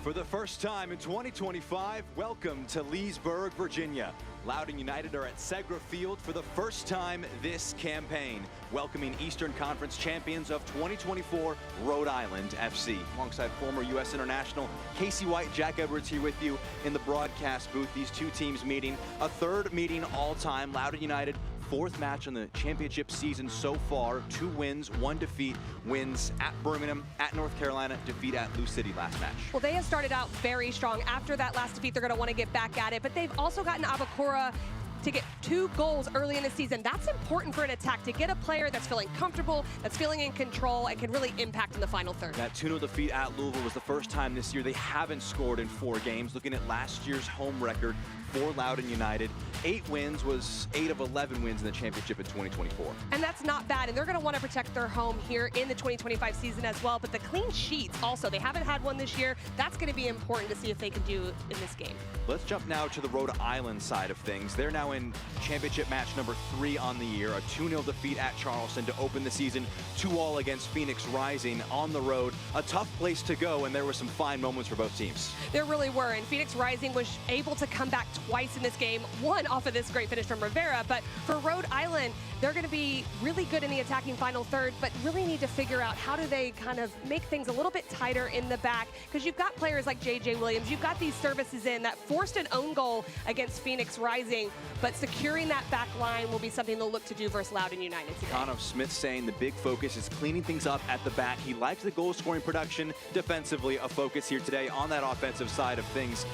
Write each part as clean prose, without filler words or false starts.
For the first time in 2025, welcome to Leesburg, Virginia. Loudoun United are at Segra Field for the first time this campaign, welcoming Eastern Conference champions of 2024, Rhode Island FC. Alongside former U.S. international Casey White, Jack Edwards here with you in the broadcast booth. These two teams meeting, a third meeting all time. Loudoun United, fourth match in the championship season so far. 2 wins, 1 defeat. Wins at Birmingham, at North Carolina, defeat at Lou City last match. Well, they have started out very strong. After that last defeat, they're going to want to get back at it. But they've also gotten Abakura to get 2 goals early in the season. That's important for an attack, to get a player that's feeling comfortable, that's feeling in control, and can really impact in the final third. That 2-0 defeat at Louisville was the first time this year they haven't scored in 4 games. Looking at last year's home record for Loudoun United, 8 wins was 8 of 11 wins in the championship in 2024. And that's not bad, and they're going to want to protect their home here in the 2025 season as well. But the clean sheets also, they haven't had one this year. That's going to be important to see if they can do in this game. Let's jump now to the Rhode Island side of things. They're now in championship match number 3 on the year, a 2-0 defeat at Charleston to open the season, 2-2 against Phoenix Rising on the road. A tough place to go, and there were some fine moments for both teams. There really were, and Phoenix Rising was able to come back twice in this game, one off of this great finish from Rivera. But for Rhode Island, they're going to be really good in the attacking final third, but really need to figure out how do they kind of make things a little bit tighter in the back, because you've got players like J.J. Williams, you've got these services in that forced an own goal against Phoenix Rising, but securing that back line will be something they'll look to do versus Loudoun United today. Connor Smith saying the big focus is cleaning things up at the back. He likes the goal scoring production defensively, a focus here today on that offensive side of things.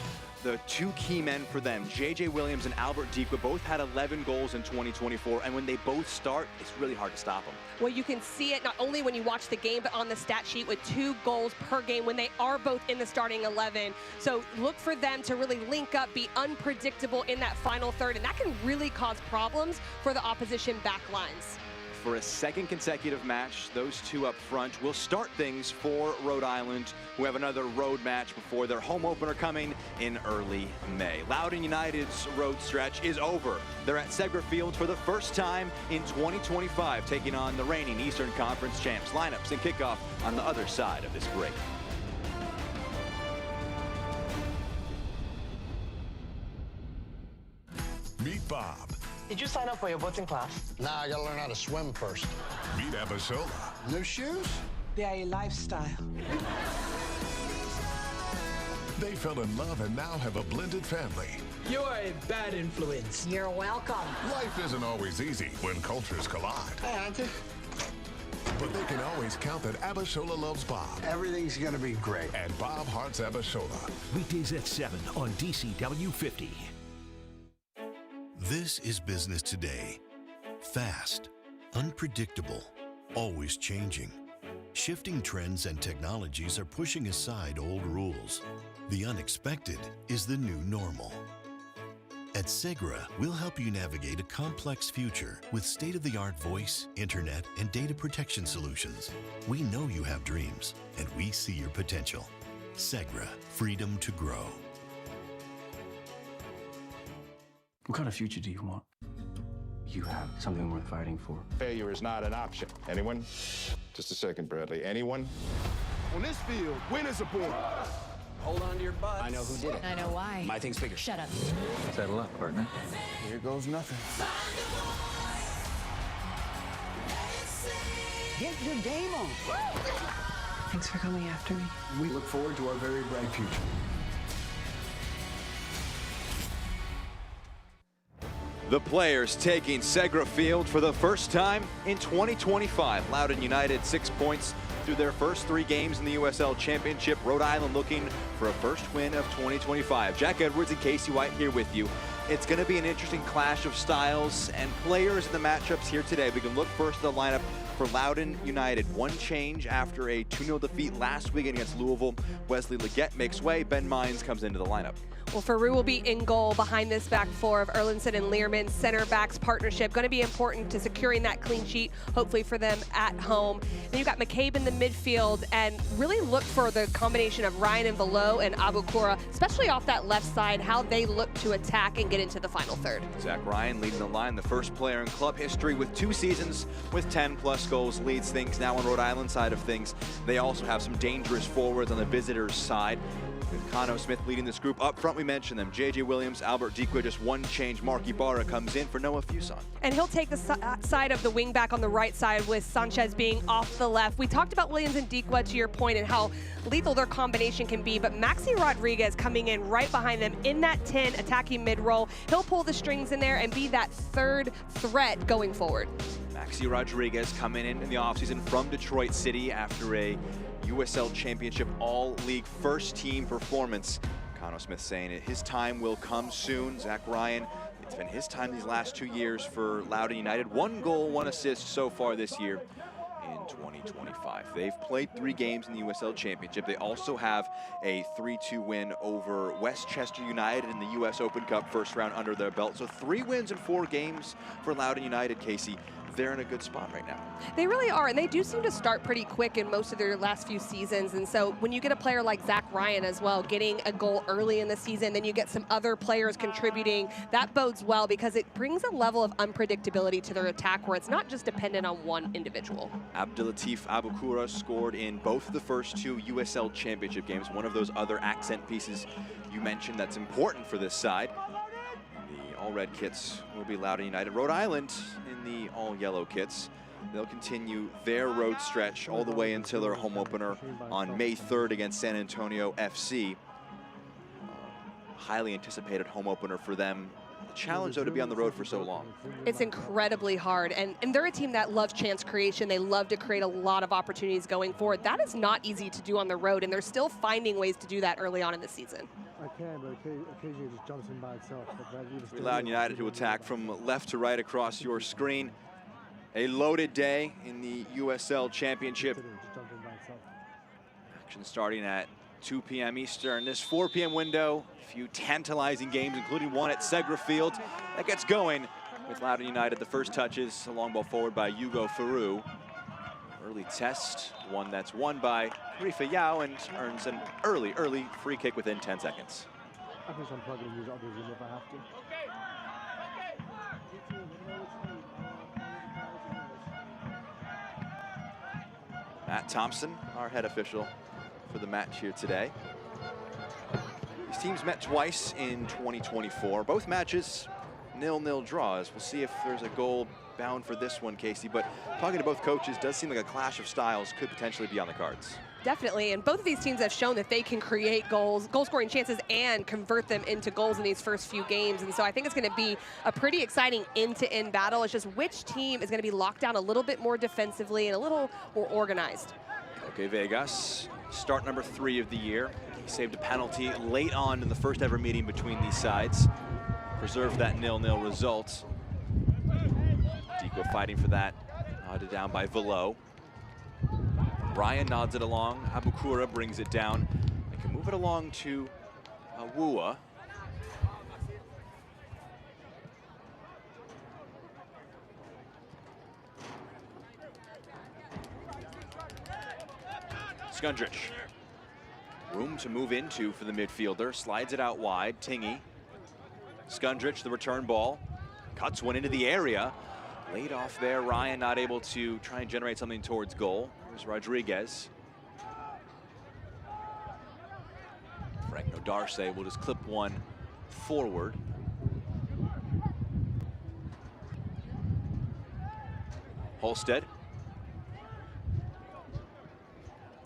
The 2 key men for them, J.J. Williams and Albert Dequa, both had 11 goals in 2024, and when they both start, it's really hard to stop them. Well, you can see it not only when you watch the game, but on the stat sheet with 2 goals per game when they are both in the starting 11. So look for them to really link up, be unpredictable in that final third, and that can really cause problems for the opposition back lines. For a second consecutive match, those 2 up front will start things for Rhode Island, who have another road match before their home opener coming in early May. Loudoun United's road stretch is over. They're at Segra Field for the first time in 2025, taking on the reigning Eastern Conference champs. Lineups and kickoff on the other side of this break. Meet Bob. Did you sign up for your boating class? Nah, I gotta learn how to swim first. Meet Abasola. New shoes? They are a lifestyle. They fell in love and now have a blended family. You are a bad influence. You're welcome. Life isn't always easy when cultures collide. Hey, Auntie. But they can always count that Abasola loves Bob. Everything's gonna be great. And Bob hearts Abasola. Weekdays at 7 on DCW 50. This is business today. Fast, unpredictable, always changing. Shifting trends and technologies are pushing aside old rules. The unexpected is the new normal. At Segra, we'll help you navigate a complex future with state-of-the-art voice, internet, and data protection solutions. We know you have dreams, and we see your potential. Segra, freedom to grow. What kind of future do you want? You have something worth fighting for. Failure is not an option. Anyone? Just a second, Bradley. Anyone? On this field, win is important. Hold on to your butts. I know who did it. I know why. My thing's bigger. Shut up. Settle up, partner. Here goes nothing. Get your game on. Thanks for coming after me. We look forward to our very bright future. The players taking Segra Field for the first time in 2025. Loudoun United 6 points through their first 3 games in the USL Championship. Rhode Island looking for a first win of 2025. Jack Edwards and Casey White here with you. It's going to be an interesting clash of styles and players in the matchups here today. We can look first at the lineup for Loudoun United. 1 change after a 2-0 defeat last weekend against Louisville. Wesley Leggett makes way. Ben Mines comes into the lineup. Well, Faru will be in goal behind this back 4 of Erlinson and Learman. Center backs partnership going to be important to securing that clean sheet, hopefully for them at home. Then you've got McCabe in the midfield, and really look for the combination of Ryan and Velo and Abukura, especially off that left side, how they look to attack and get into the final third. Zach Ryan leading the line, the first player in club history with 2 seasons with 10+ goals, leads things now on Rhode Island side of things. They also have some dangerous forwards on the visitors' side. With Kano Smith leading this group. Up front, we mentioned them. J.J. Williams, Albert Dikwa, just one change. Mark Ibarra comes in for Noah Fuson. And he'll take the side of the wing back on the right side with Sanchez being off the left. We talked about Williams and Dikwa, to your point, and how lethal their combination can be, but Maxi Rodriguez coming in right behind them in that 10, attacking mid-roll. He'll pull the strings in there and be that third threat going forward. Maxi Rodriguez coming in the offseason from Detroit City after a USL Championship All-League first-team performance. Kano Smith saying it, his time will come soon. Zach Ryan, it's been his time these last 2 years for Loudoun United. 1 goal, 1 assist so far this year in 2025. They've played 3 games in the USL Championship. They also have a 3-2 win over Westchester United in the US Open Cup first round under their belt. So 3 wins in 4 games for Loudoun United, Casey. They're in a good spot right now. They really are, and they do seem to start pretty quick in most of their last few seasons. And so when you get a player like Zach Ryan as well, getting a goal early in the season, then you get some other players contributing, that bodes well because it brings a level of unpredictability to their attack where it's not just dependent on one individual. Abdelatif Abukura scored in both of the first 2 USL Championship games. One of those other accent pieces you mentioned that's important for this side. The all-red kits will be Loudoun United. Rhode Island in the all-yellow kits. They'll continue their road stretch all the way until their home opener on May 3rd against San Antonio FC. Highly anticipated home opener for them. A challenge, though, to be on the road for so long. It's incredibly hard, and they're a team that loves chance creation. They love to create a lot of opportunities going forward. That is not easy to do on the road, and they're still finding ways to do that early on in the season. I can, but occasionally it just jumps in by itself. Loudoun United to attack from left to right across your screen. A loaded day in the USL Championship. Action starting at 2 p.m. Eastern. This 4 p.m. window, a few tantalizing games, including one at Segra Field. That gets going with Loudoun United. The first touches, a long ball forward by Hugo Ferrou. Early test, one that's won by Rifa Yao and earns an early free kick within 10 seconds. I think I'm probably going to use others if I have to. Matt Thompson, our head official for the match here today. These teams met twice in 2024. Both matches 0-0 draws. We'll see if there's a goal bound for this one, Casey, but talking to both coaches, does seem like a clash of styles could potentially be on the cards. Definitely, and both of these teams have shown that they can create goals, goal-scoring chances, and convert them into goals in these first few games. And so I think it's going to be a pretty exciting end-to-end battle. It's just which team is going to be locked down a little bit more defensively and a little more organized. Okay, Vegas, start number 3 of the year. He saved a penalty late on in the first ever meeting between these sides. Preserved that 0-0 result. Dikwa fighting for that, nodded down by Velo. Ryan nods it along. Abukura brings it down. They can move it along to Wua. Skundrich. Room to move into for the midfielder. Slides it out wide. Tingy. Skundrich, the return ball. Cuts one into the area. Laid off there. Ryan not able to try and generate something towards goal. Here's Rodriguez. Frank Nodarse will just clip one forward. Holstead.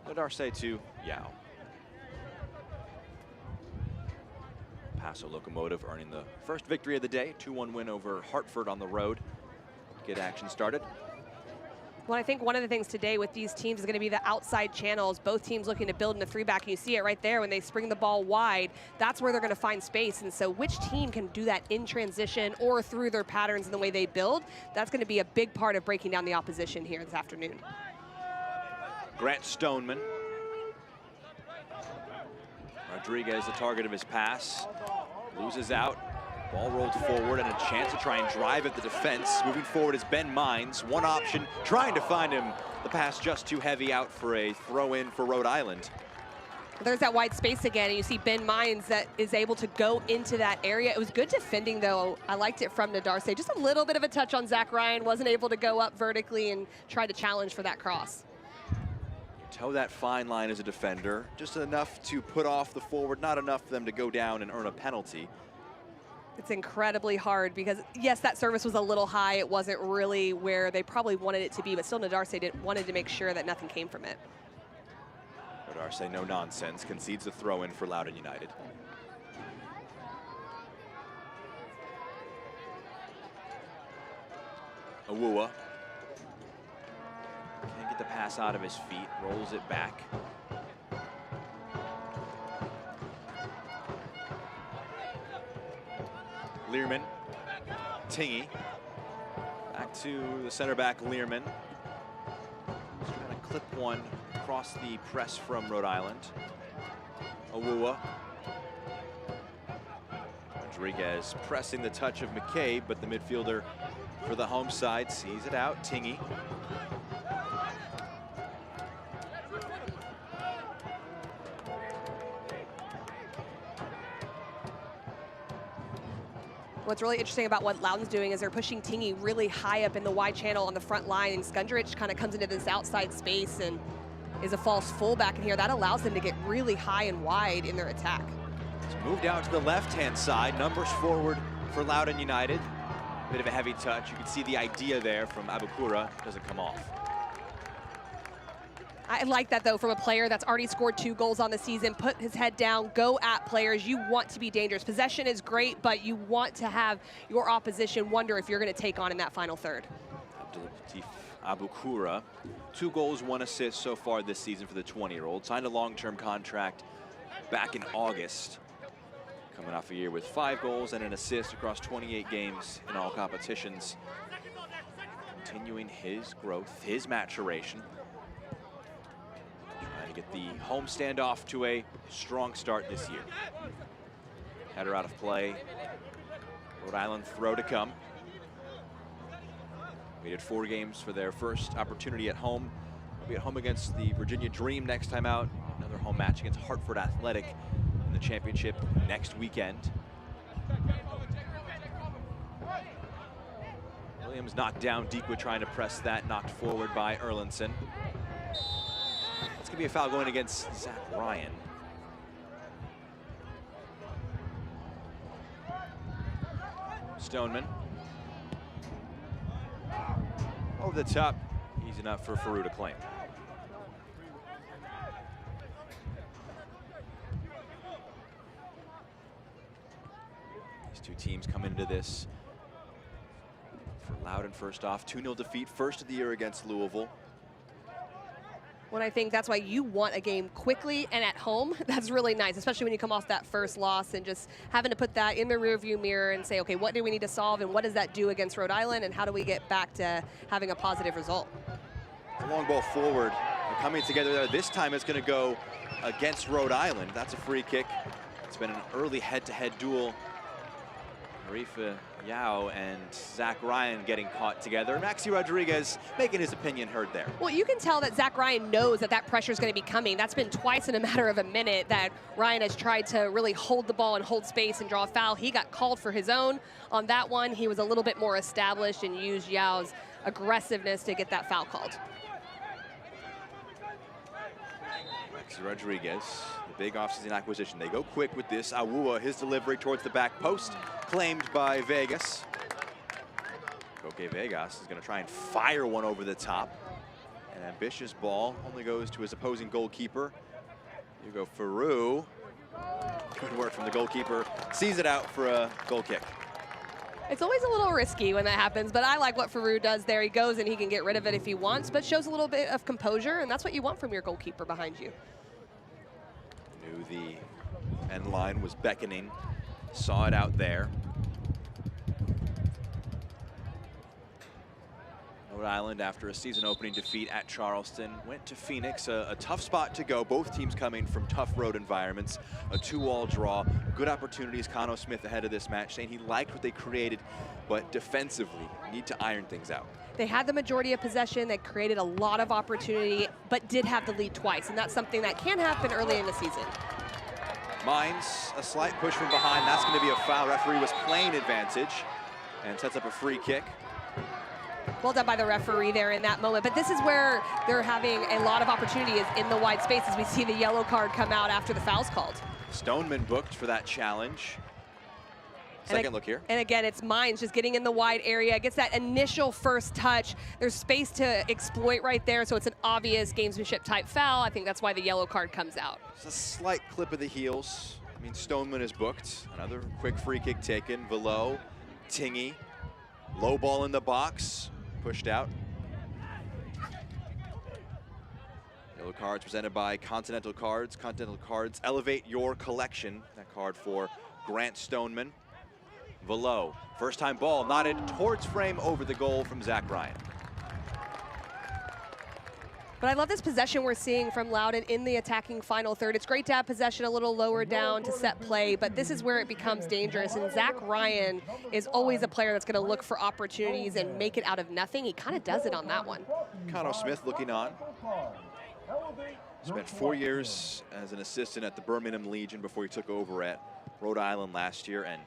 Nodarse to Yao. Paso Locomotive earning the first victory of the day. 2-1 win over Hartford on the road. Get action started. Well, I think one of the things today with these teams is going to be the outside channels. Both teams looking to build in the 3-back. You see it right there when they spring the ball wide. That's where they're going to find space. And so which team can do that in transition or through their patterns and the way they build, that's going to be a big part of breaking down the opposition here this afternoon. Grant Stoneman. Rodriguez, the target of his pass, loses out. Ball rolled forward and a chance to try and drive at the defense. Moving forward is Ben Mines. One option, trying to find him. The pass just too heavy out for a throw-in for Rhode Island. There's that wide space again, and you see Ben Mines that is able to go into that area. It was good defending, though. I liked it from Nodarse. Just a little bit of a touch on Zach Ryan. Wasn't able to go up vertically and try to challenge for that cross. toe that fine line as a defender, just enough to put off the forward, not enough for them to go down and earn a penalty. It's incredibly hard because, yes, that service was a little high. It wasn't really where they probably wanted it to be, but still Nadarse wanted to make sure that nothing came from it. Nadarse, no nonsense, concedes the throw in for Loudoun United. Awuwa. Can't get the pass out of his feet, rolls it back. Learman, Tingy, back to the center back, Learman. He's trying to clip one across the press from Rhode Island. Awuwa. Rodriguez pressing the touch of McCabe, but the midfielder for the home side sees it out, Tingy. What's really interesting about what Loudoun's doing is they're pushing Tingy really high up in the wide channel on the front line, and Skundrich kind of comes into this outside space and is a false fullback in here. That allows them to get really high and wide in their attack. It's moved out to the left-hand side, numbers forward for Loudoun United. Bit of a heavy touch. You can see the idea there from Abukura, doesn't come off. I like that, though, from a player that's already scored 2 goals on the season. Put his head down, go at players. You want to be dangerous. Possession is great, but you want to have your opposition wonder if you're going to take on in that final third. Abdulatif Abukura, 2 goals, 1 assist so far this season for the 20-year-old. Signed a long-term contract back in August. Coming off a year with 5 goals and an assist across 28 games in all competitions. Continuing his growth, his maturation. Trying to get the homestand off to a strong start this year. Header out of play. Rhode Island throw to come. Waited 4 games for their first opportunity at home. They'll be at home against the Virginia Dream next time out. Another home match against Hartford Athletic in the championship next weekend. Williams knocked down. Deekwood trying to press that, knocked forward by Erlinson. It's gonna be a foul going against Zach Ryan. Stoneman. Over the top, easy enough for Faroux to claim. These two teams coming into this. For Loudoun, first off, 2-0 defeat, first of the year against Louisville. Well, I think that's why you want a game quickly and at home. That's really nice, especially when you come off that first loss and just having to put that in the rearview mirror and say, okay, what do we need to solve and what does that do against Rhode Island and how do we get back to having a positive result? The long ball forward, they're coming together there. This time it's going to go against Rhode Island. That's a free kick. It's been an early head-to-head duel. Marifa Yao and Zach Ryan getting caught together. Maxi Rodriguez making his opinion heard there. Well, you can tell that Zach Ryan knows that that pressure is going to be coming. That's been twice in a matter of a minute that Ryan has tried to really hold the ball and hold space and draw a foul. He got called for his own. On that one, he was a little bit more established and used Yao's aggressiveness to get that foul called. Maxi Rodriguez, the big offseason acquisition. They go quick with this. Awuwa, his delivery towards the back post, claimed by Vegas. Koke Vegas is going to try and fire one over the top. An ambitious ball only goes to his opposing goalkeeper. Hugo Faroux. Good work from the goalkeeper. Sees it out for a goal kick. It's always a little risky when that happens, but I like what Faroux does there. He goes and he can get rid of it if he wants, but shows a little bit of composure, and that's what you want from your goalkeeper behind you. Knew the end line was beckoning. Saw it out there. Rhode Island, after a season opening defeat at Charleston, went to Phoenix, a tough spot to go. Both teams coming from tough road environments. A 2-2 draw. Good opportunities. Cano Smith ahead of this match, saying he liked what they created, but defensively need to iron things out. They had the majority of possession. They created a lot of opportunity, but did have the lead twice, and that's something that can happen early in the season. Mines, a slight push from behind. That's going to be a foul. Referee was playing advantage and sets up a free kick. Well done by the referee there in that moment. But this is where they're having a lot of opportunity, is in the wide space, as we see the yellow card come out after the foul's called. Stoneman booked for that challenge. Second look here. And again, it's Mines just getting in the wide area, gets that initial first touch. There's space to exploit right there, so it's an obvious gamesmanship type foul. I think that's why the yellow card comes out. It's a slight clip of the heels. I mean, Stoneman is booked. Another quick free kick taken. Velo, Tingy, low ball in the box, pushed out. Yellow cards presented by Continental Cards. Continental Cards, elevate your collection. That card for Grant Stoneman. Velo, first time ball, nodded towards frame over the goal from Zach Ryan. But I love this possession we're seeing from Loudoun in the attacking final third. It's great to have possession a little lower down to set play, but this is where it becomes dangerous. And Zach Ryan is always a player that's going to look for opportunities and make it out of nothing. He kind of does it on that one. Connor Smith looking on. Spent 4 years as an assistant at the Birmingham Legion before he took over at Rhode Island last year, and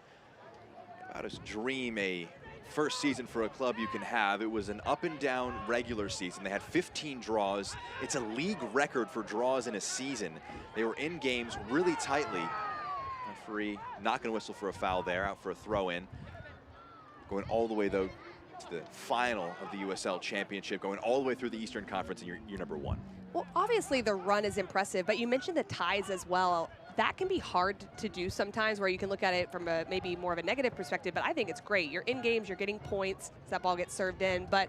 about his dream a first season for a club you can have. It was an up and down regular season. They had 15 draws. It's a league record for draws in a season. They were in games really tightly. Referee not going to whistle for a foul there, out for a throw in. Going all the way though to the final of the USL Championship, going all the way through the Eastern Conference, and you're number one. Well, obviously the run is impressive, but you mentioned the ties as well. That can be hard to do sometimes, where you can look at it from a maybe more of a negative perspective, but I think it's great. You're in games, you're getting points, that ball gets served in, but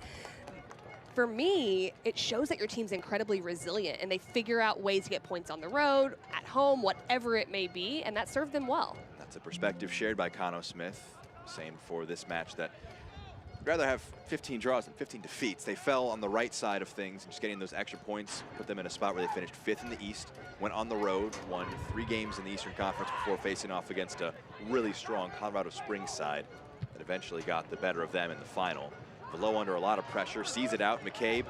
for me, it shows that your team's incredibly resilient and they figure out ways to get points on the road, at home, whatever it may be, and that served them well. That's a perspective shared by Connor Smith, saying for this match that I'd rather have 15 draws than 15 defeats. They fell on the right side of things, and just getting those extra points put them in a spot where they finished 5th in the East, went on the road, won 3 games in the Eastern Conference before facing off against a really strong Colorado Springs side that eventually got the better of them in the final. Below under a lot of pressure, sees it out, McCabe.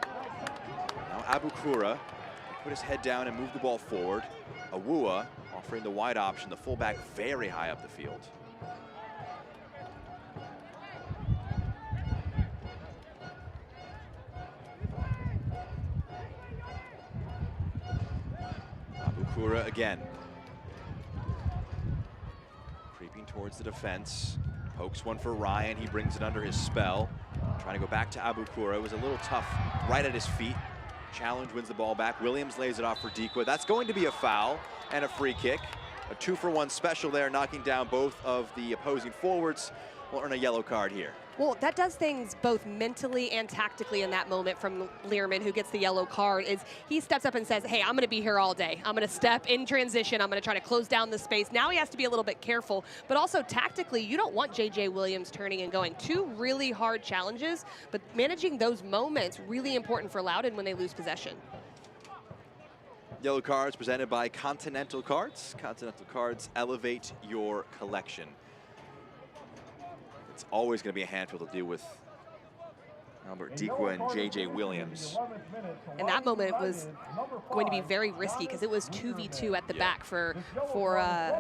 Now Abukura put his head down and move the ball forward. Awua offering the wide option, the fullback very high up the field. Abukura again. Creeping towards the defense. Pokes one for Ryan. He brings it under his spell. Trying to go back to Abukura. It was a little tough right at his feet. Challenge wins the ball back. Williams lays it off for Dikwa. That's going to be a foul and a free kick. A 2-for-1 special there, knocking down both of the opposing forwards. Will earn a yellow card here. Well, that does things both mentally and tactically in that moment from Learman, who gets the yellow card, is he steps up and says, hey, I'm going to be here all day. I'm going to step in transition. I'm going to try to close down the space. Now he has to be a little bit careful, but also tactically, you don't want J.J. Williams turning and going. 2 really hard challenges, but managing those moments, really important for Loudoun when they lose possession. Yellow cards presented by Continental Cards. Continental Cards, elevate your collection. It's always going to be a handful to deal with Albert Dikwa and J.J. Williams. And that moment was going to be very risky because it was 2v2 at the back for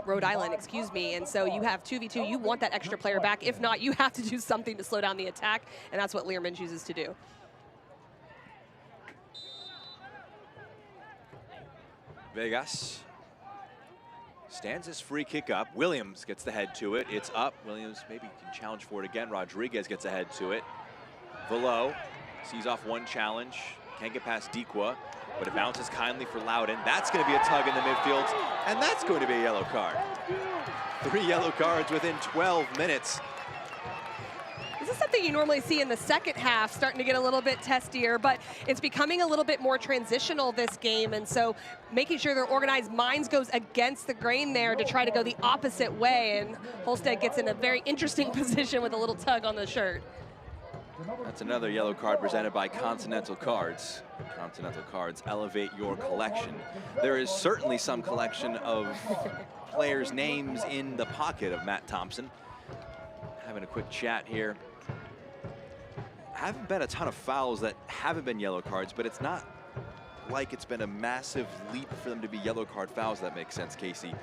Rhode Island, excuse me. And so you have 2v2, you want that extra player back. If not, you have to do something to slow down the attack, and that's what Learman chooses to do. Vegas stands his free kick up. Williams gets the head to it. It's up. Williams maybe can challenge for it again. Rodriguez gets a head to it. Velo sees off one challenge. Can't get past Dikwa, but it bounces kindly for Loudoun. That's going to be a tug in the midfield, and that's going to be a yellow card. 3 yellow cards within 12 minutes. This is something you normally see in the second half, starting to get a little bit testier, but it's becoming a little bit more transitional this game, and so making sure they're organized. Mines goes against the grain there to try to go the opposite way, and Holstead gets in a very interesting position with a little tug on the shirt. That's another yellow card presented by Continental Cards. Continental Cards, elevate your collection. There is certainly some collection of players' names in the pocket of Matt Thompson. Having a quick chat here. Haven't been a ton of fouls that haven't been yellow cards, but it's not like it's been a massive leap for them to be yellow card fouls. That makes sense, Casey.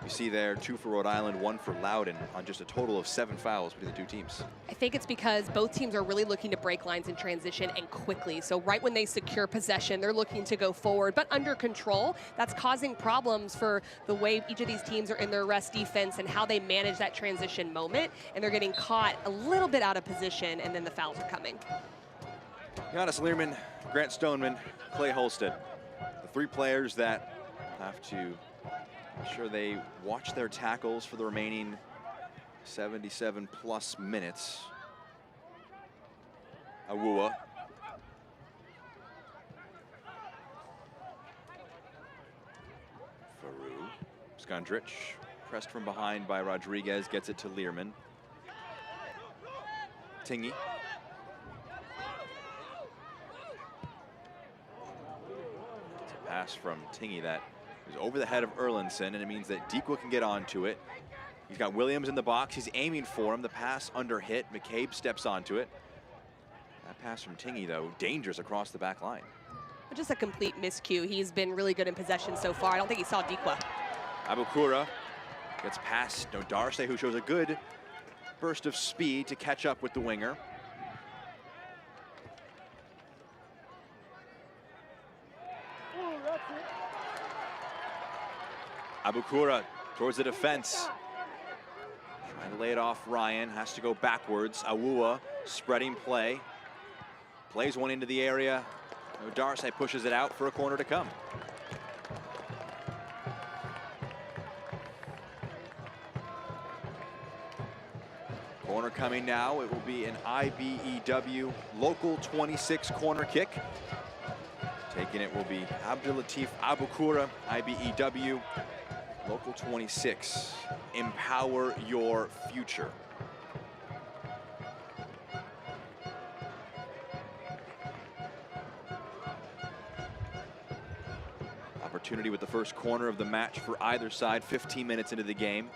You see there, 2 for Rhode Island, 1 for Loudoun on just a total of 7 fouls between the two teams. I think it's because both teams are really looking to break lines in transition and quickly. So right when they secure possession, they're looking to go forward, but under control. That's causing problems for the way each of these teams are in their rest defense and how they manage that transition moment. And they're getting caught a little bit out of position, and then the fouls are coming. Giannis Learman, Grant Stoneman, Clay Holstead. The 3 players that have to ensure they watch their tackles for the remaining 77+ minutes. Awua. Faru. Skondrich, pressed from behind by Rodriguez, gets it to Learman. Tingy. It's a pass from Tingy that is over the head of Erlinson, and it means that Dikwa can get onto it. He's got Williams in the box. He's aiming for him. The pass under hit. McCabe steps onto it. That pass from Tingy, though, dangerous across the back line. Just a complete miscue. He's been really good in possession so far. I don't think he saw Dikwa. Abukura gets past Darce, who shows a good burst of speed to catch up with the winger. Abukura towards the defense. Trying to lay it off Ryan, has to go backwards. Awua spreading play. Plays one into the area. Darce pushes it out for a corner to come. Corner coming now. It will be an IBEW local 26 corner kick. Taking it will be Abdulatif Abukura, IBEW local 26. Empower your future. Opportunity with the first corner of the match for either side, 15 minutes into the game.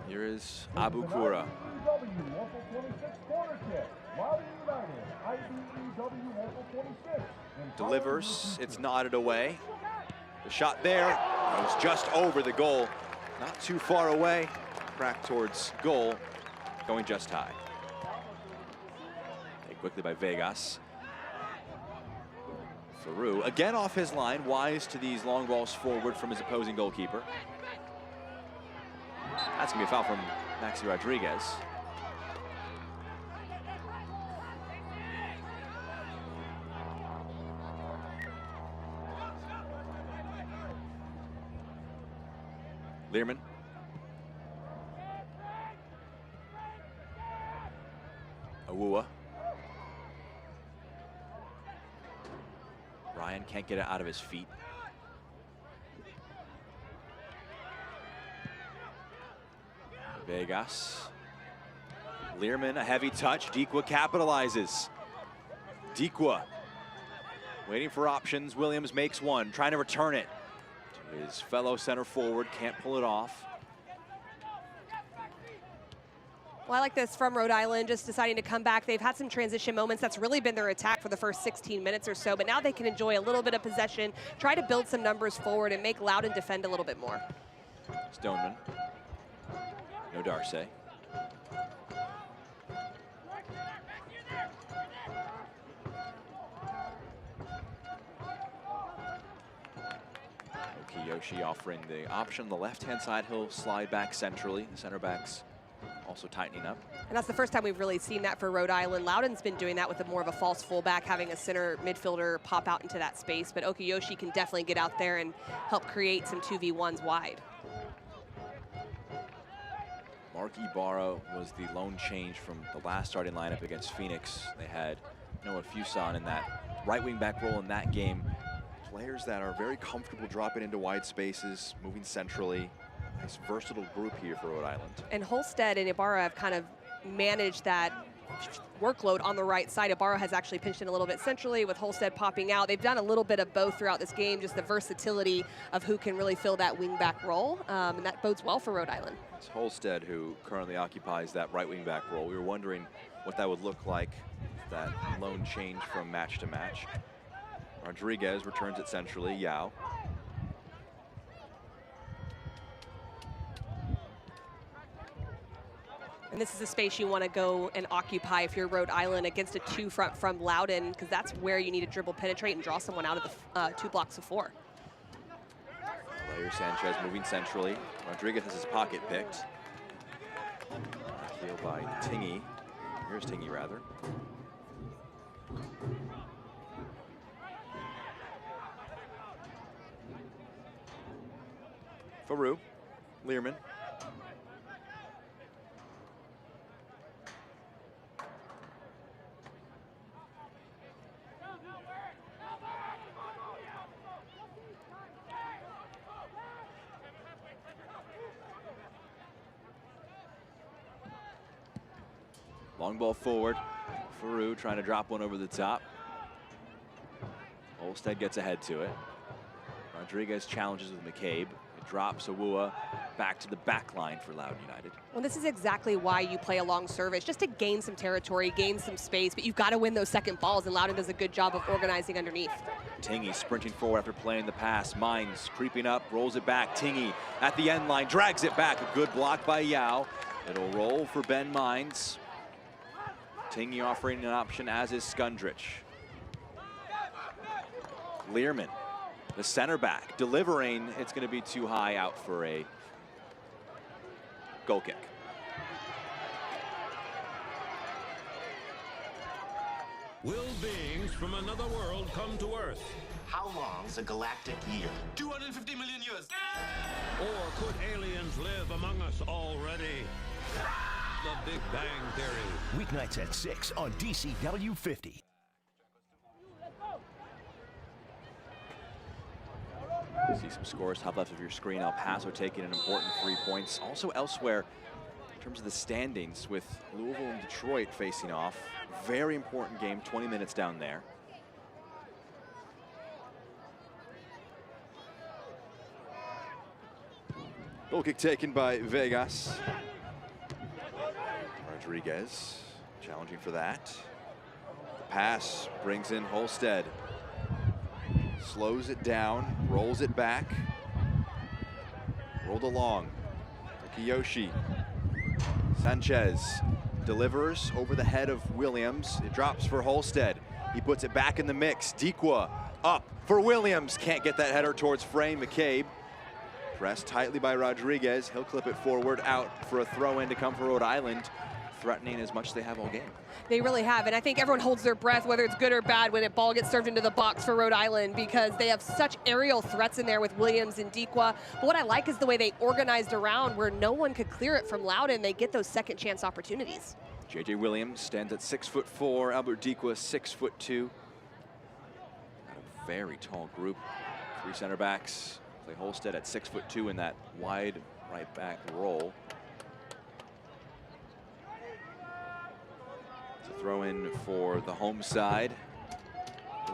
Here is Abukura. Delivers, it's nodded away. The shot there goes just over the goal. Not too far away, cracked towards goal, going just high. Taken quickly by Vegas. Faru, again off his line, wise to these long balls forward from his opposing goalkeeper. That's gonna be a foul from Maxi Rodriguez. Learman. Awua. Ryan can't get it out of his feet. Vegas. Learman, a heavy touch. Dikwa capitalizes. Dikwa waiting for options. Williams makes one, trying to return it to his fellow center forward. Can't pull it off. Well, I like this from Rhode Island, just deciding to come back. They've had some transition moments. That's really been their attack for the first 16 minutes or so, but now they can enjoy a little bit of possession, try to build some numbers forward, and make Loudoun defend a little bit more. Stoneman. No Darce. Okiyoshi offering the option on the left-hand side. He'll slide back centrally. The center backs also tightening up. And that's the first time we've really seen that for Rhode Island. Loudoun's been doing that with more of a false fullback, having a center midfielder pop out into that space. But Okiyoshi can definitely get out there and help create some 2v1s wide. Mark Ibarra was the lone change from the last starting lineup against Phoenix. They had Noah Fuson in that right wing back role in that game. Players that are very comfortable dropping into wide spaces, moving centrally. Nice versatile group here for Rhode Island. And Holstead and Ibarra have kind of managed that workload on the right side. Ibarra has actually pinched in a little bit centrally with Holstead popping out. They've done a little bit of both throughout this game, just the versatility of who can really fill that wing-back role, and that bodes well for Rhode Island. It's Holstead who currently occupies that right wing-back role. We were wondering what that would look like, that lone change from match to match. Rodriguez returns it centrally, Yao. And this is a space you want to go and occupy if you're Rhode Island against a 2 front from Loudoun, because that's where you need to dribble, penetrate, and draw someone out of the 2 blocks of 4. Player Sanchez moving centrally. Rodriguez has his pocket picked. Heel by Tingy. Here's Tingy, rather. Farouk, Learman. Long ball forward. Farouk trying to drop one over the top. Olstead gets ahead to it. Rodriguez challenges with McCabe. It drops Awua back to the back line for Loudoun United. Well, this is exactly why you play a long service, just to gain some territory, gain some space, but you've got to win those second balls, and Loudoun does a good job of organizing underneath. Tingy sprinting forward after playing the pass. Mines creeping up, rolls it back. Tingy at the end line, drags it back. A good block by Yao. It'll roll for Ben Mines. Tingy offering an option, as is Skundrich. Learman, the center back, delivering. It's going to be too high, out for a goal kick. Will beings from another world come to Earth? How long's a galactic year? 250 million years. Or could aliens live among us already? The Big Bang Theory. Weeknights at 6 on DCW 50. See some scores top left of your screen. El Paso taking an important 3 points. Also elsewhere, in terms of the standings, with Louisville and Detroit facing off. Very important game, 20 minutes down there. Goal kick taken by Vegas. Rodriguez challenging for that. The pass brings in Holstead. Slows it down, rolls it back. Rolled along. Kiyoshi. Sanchez delivers over the head of Williams. It drops for Holstead. He puts it back in the mix. Dikwa up for Williams. Can't get that header towards frame. McCabe pressed tightly by Rodriguez. He'll clip it forward, out for a throw-in to come for Rhode Island. Threatening as much as they have all game. They really have, and I think everyone holds their breath, whether it's good or bad, when a ball gets served into the box for Rhode Island, because they have such aerial threats in there with Williams and Dikwa. But what I like is the way they organized around where no one could clear it from Loudoun. They get those second chance opportunities. JJ Williams stands at 6'4", Albert Dikwa 6'2". Got a very tall group. 3 center backs. Play Holstead at 6'2" in that wide right back role. Throw in for the home side.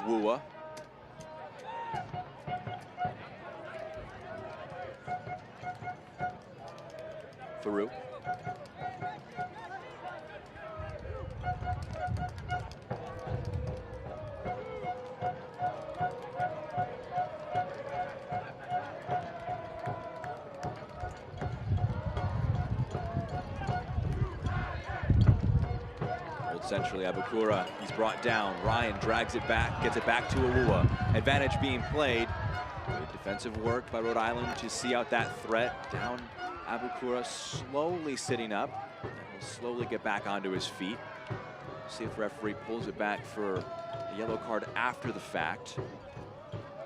Wua. Farouk. Centrally, Abukura, he's brought down. Ryan drags it back, gets it back to Awua. Advantage being played. Good defensive work by Rhode Island to see out that threat. Down, Abukura slowly sitting up. He'll slowly get back onto his feet. See if referee pulls it back for a yellow card after the fact.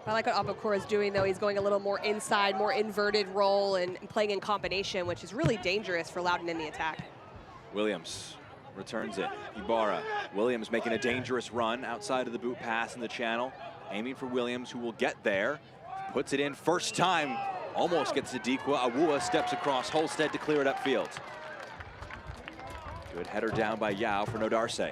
I like what Abukura is doing, though. He's going a little more inside, more inverted role, and playing in combination, which is really dangerous for Loudoun in the attack. Williams returns it. Ibarra. Williams making a dangerous run outside of the boot pass in the channel. Aiming for Williams, who will get there. Puts it in first time. Almost gets to Dikwa. Awua steps across Holstead to clear it upfield. Good header down by Yao for Nodarse.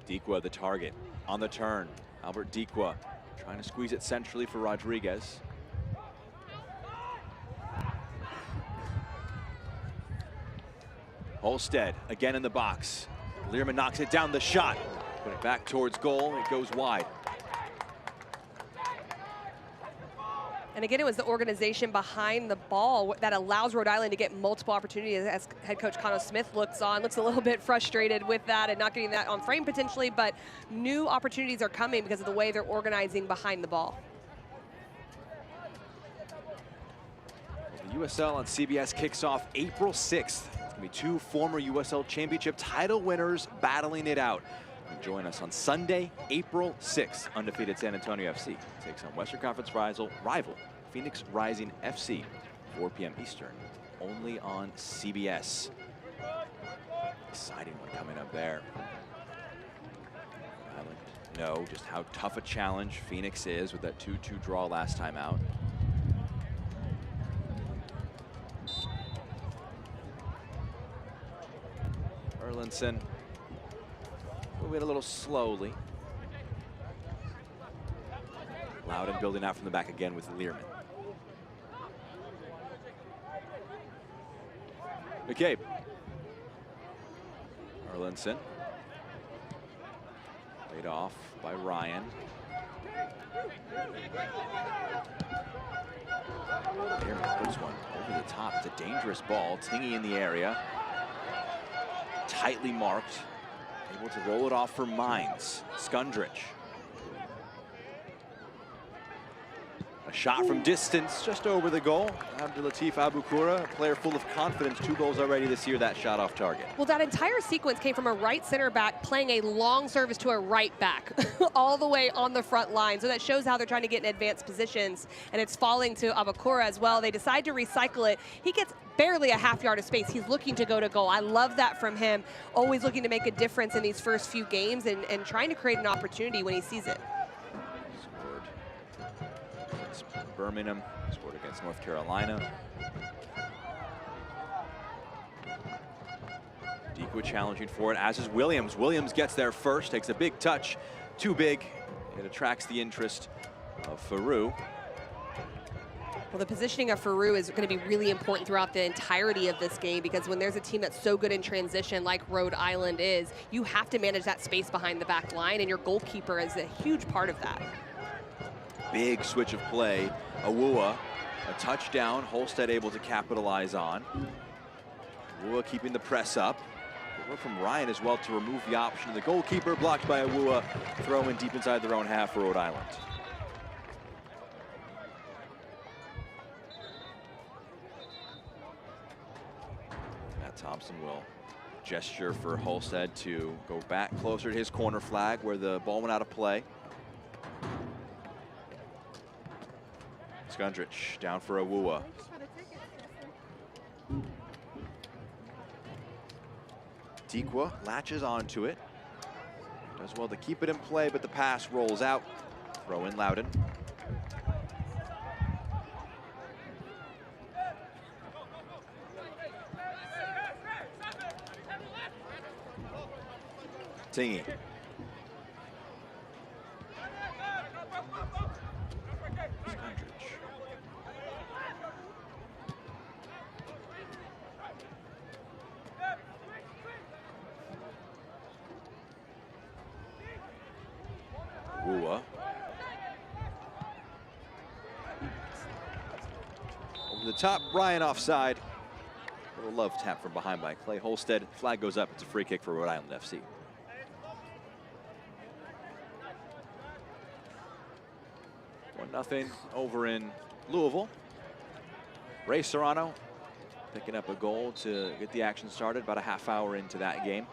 Dikwa the target on the turn. Albert Dikwa trying to squeeze it centrally for Rodriguez. Holstead again in the box. Learman knocks it down, the shot. Put it back towards goal, it goes wide. And again, it was the organization behind the ball that allows Rhode Island to get multiple opportunities, as head coach Connor Smith looks a little bit frustrated with that and not getting that on frame potentially, but new opportunities are coming because of the way they're organizing behind the ball. The USL on CBS kicks off April 6th. It's going to be two former USL Championship title winners battling it out. Join us on Sunday, April 6th. Undefeated San Antonio FC takes on Western Conference rival Phoenix Rising FC, 4 p.m. Eastern, only on CBS. Exciting one coming up there. Know just how tough a challenge Phoenix is with that 2-2 draw last time out. Erlinson moving a little slowly. Loudoun building out from the back again with Learman. McCabe. Erlinson. Laid off by Ryan. Learman puts one over the top. It's a dangerous ball. Tingy in the area. Tightly marked. Able to roll it off for Mines. Skundrich. A shot from distance, just over the goal. Abdulatif Abukura, a player full of confidence. 2 goals already this year, that shot off target. Well, that entire sequence came from a right center back playing a long service to a right back, all the way on the front line. So that shows how they're trying to get in advanced positions, and it's falling to Abukura as well. They decide to recycle it. He gets barely a half yard of space. He's looking to go to goal. I love that from him, always looking to make a difference in these first few games and trying to create an opportunity when he sees it. Birmingham scored against North Carolina. Dequa challenging for it, as is Williams. Williams gets there first, takes a big touch, too big. It attracts the interest of Faroux. Well, the positioning of Faroux is going to be really important throughout the entirety of this game, because when there's a team that's so good in transition like Rhode Island is, you have to manage that space behind the back line, and your goalkeeper is a huge part of that. Big switch of play. Awua, a touchdown. Holstead able to capitalize on. Awua keeping the press up. Good work from Ryan as well to remove the option of the goalkeeper. Blocked by Awua. Throw in deep inside their own half for Rhode Island. Matt Thompson will gesture for Holstead to go back closer to his corner flag where the ball went out of play. Skundrich down for Awua. Dequa latches onto it. Does well to keep it in play, but the pass rolls out. Throw in Loudoun. Tingy. Over the top, Ryan offside. A little love tap from behind by Clay Holstead. Flag goes up, it's a free kick for Rhode Island FC. Nothing over in Louisville. Ray Serrano picking up a goal to get the action started about a half hour into that game.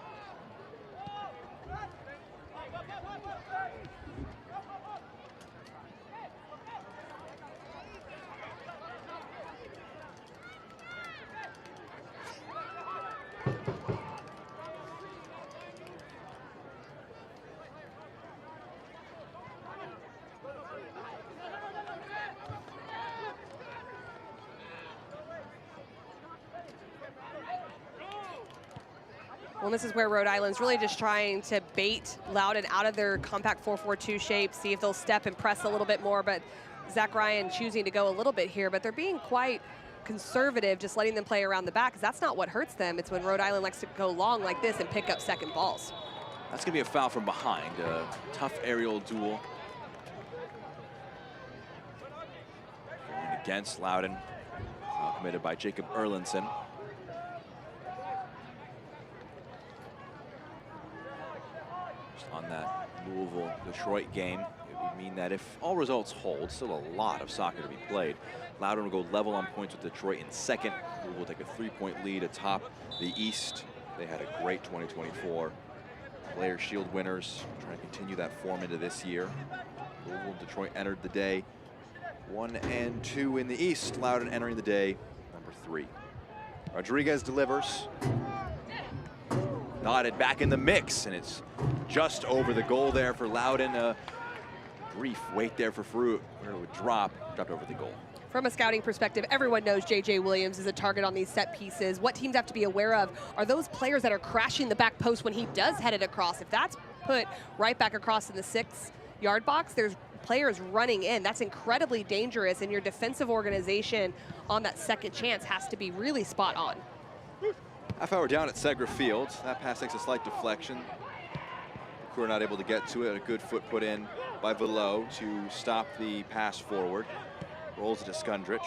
Well, this is where Rhode Island's really just trying to bait Loudoun out of their compact 4-4-2 shape, see if they'll step and press a little bit more, but Zach Ryan choosing to go a little bit here, but they're being quite conservative, just letting them play around the back, because that's not what hurts them. It's when Rhode Island likes to go long like this and pick up second balls. That's going to be a foul from behind. A tough aerial duel. Going against Loudoun. Foul committed by Jacob Erlinson. Just on that Louisville-Detroit game, it would mean that if all results hold, still a lot of soccer to be played. Loudoun will go level on points with Detroit in second. Louisville will take a 3-point lead atop the East. They had a great 2024. Player Shield winners, trying to continue that form into this year. Louisville and Detroit entered the day 1 and 2 in the East. Loudoun entering the day number 3. Rodriguez delivers. Nodded back in the mix, and it's just over the goal there for Loudoun. A brief wait there for Fruit, where it would dropped over the goal. From a scouting perspective, everyone knows J.J. Williams is a target on these set pieces. What teams have to be aware of are those players that are crashing the back post when he does head it across. If that's put right back across in the 6-yard box, there's players running in. That's incredibly dangerous, and your defensive organization on that second chance has to be really spot on. Half hour down at Segra Field. That pass takes a slight deflection. Crew are not able to get to it. A good foot put in by Velo to stop the pass forward. Rolls it to Skundrich.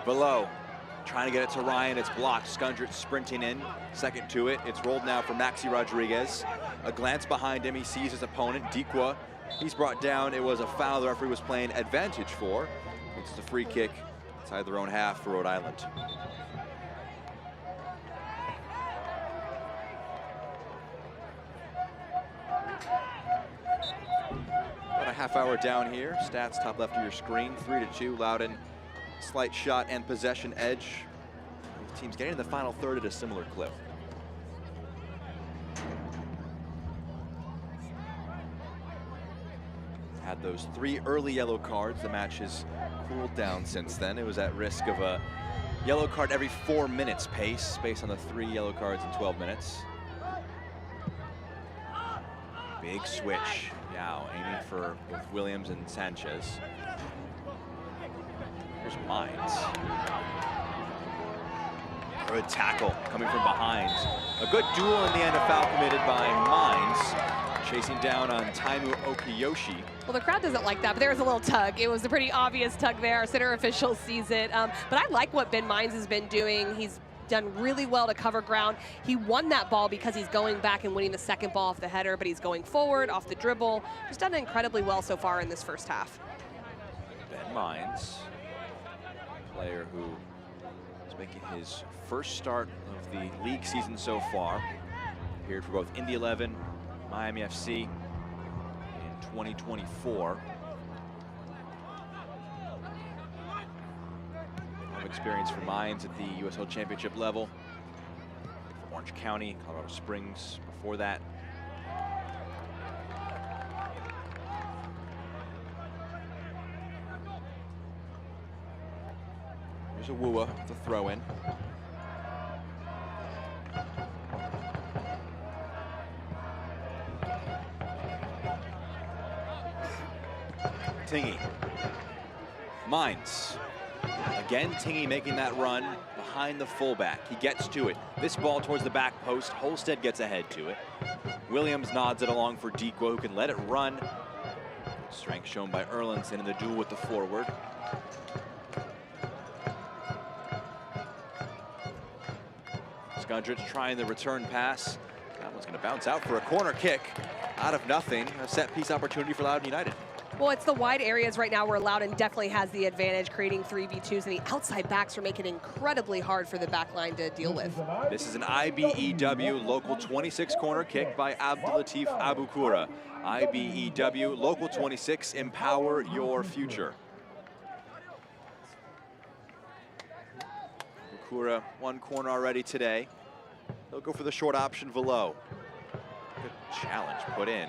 Velo trying to get it to Ryan. It's blocked. Skundrich sprinting in. Second to it. It's rolled now for Maxi Rodriguez. A glance behind him. He sees his opponent, Dikwa. He's brought down. It was a foul the referee was playing advantage for. It's a free kick inside their own half for Rhode Island. About a half hour down here. Stats top left of your screen. 3-2. Loudoun, slight shot and possession edge. Both teams getting in the final third at a similar clip. Had those 3 early yellow cards. The match has cooled down since then. It was at risk of a yellow card every 4 minutes pace based on the 3 yellow cards in 12 minutes. Big switch. Now aiming for both Williams and Sanchez. Here's Mines. Good tackle coming from behind. A good duel in the end, a foul committed by Mines. Chasing down on Taimu Okiyoshi. Well, the crowd doesn't like that, but there was a little tug. It was a pretty obvious tug there. Our center official sees it. But I like what Ben Mines has been doing. He's done really well to cover ground. He won that ball because he's going back and winning the second ball off the header, but he's going forward, off the dribble. He's done incredibly well so far in this first half. Ben Mines, player who is making his first start of the league season so far. Appeared for both Indy 11, Miami FC in 2024. Experience for Mines at the USL Championship level. For Orange County, Colorado Springs before that. There's a Wua with a throw in. Tingy. Mines. Again, Tingy making that run behind the fullback. He gets to it. This ball towards the back post. Holstead gets ahead to it. Williams nods it along for Dikwa, who can let it run. Strength shown by Erlinson in the duel with the forward. Skundrich trying the return pass. That one's going to bounce out for a corner kick. Out of nothing, a set piece opportunity for Loudoun United. Well, it's the wide areas right now where Loudoun definitely has the advantage, creating 3v2s, and the outside backs are making it incredibly hard for the back line to deal with. This is an IBEW local 26 corner kick by Abdulatif Abukura. IBEW local 26, empower your future. Abukura, one corner already today. They'll go for the short option, Velo. Good challenge put in.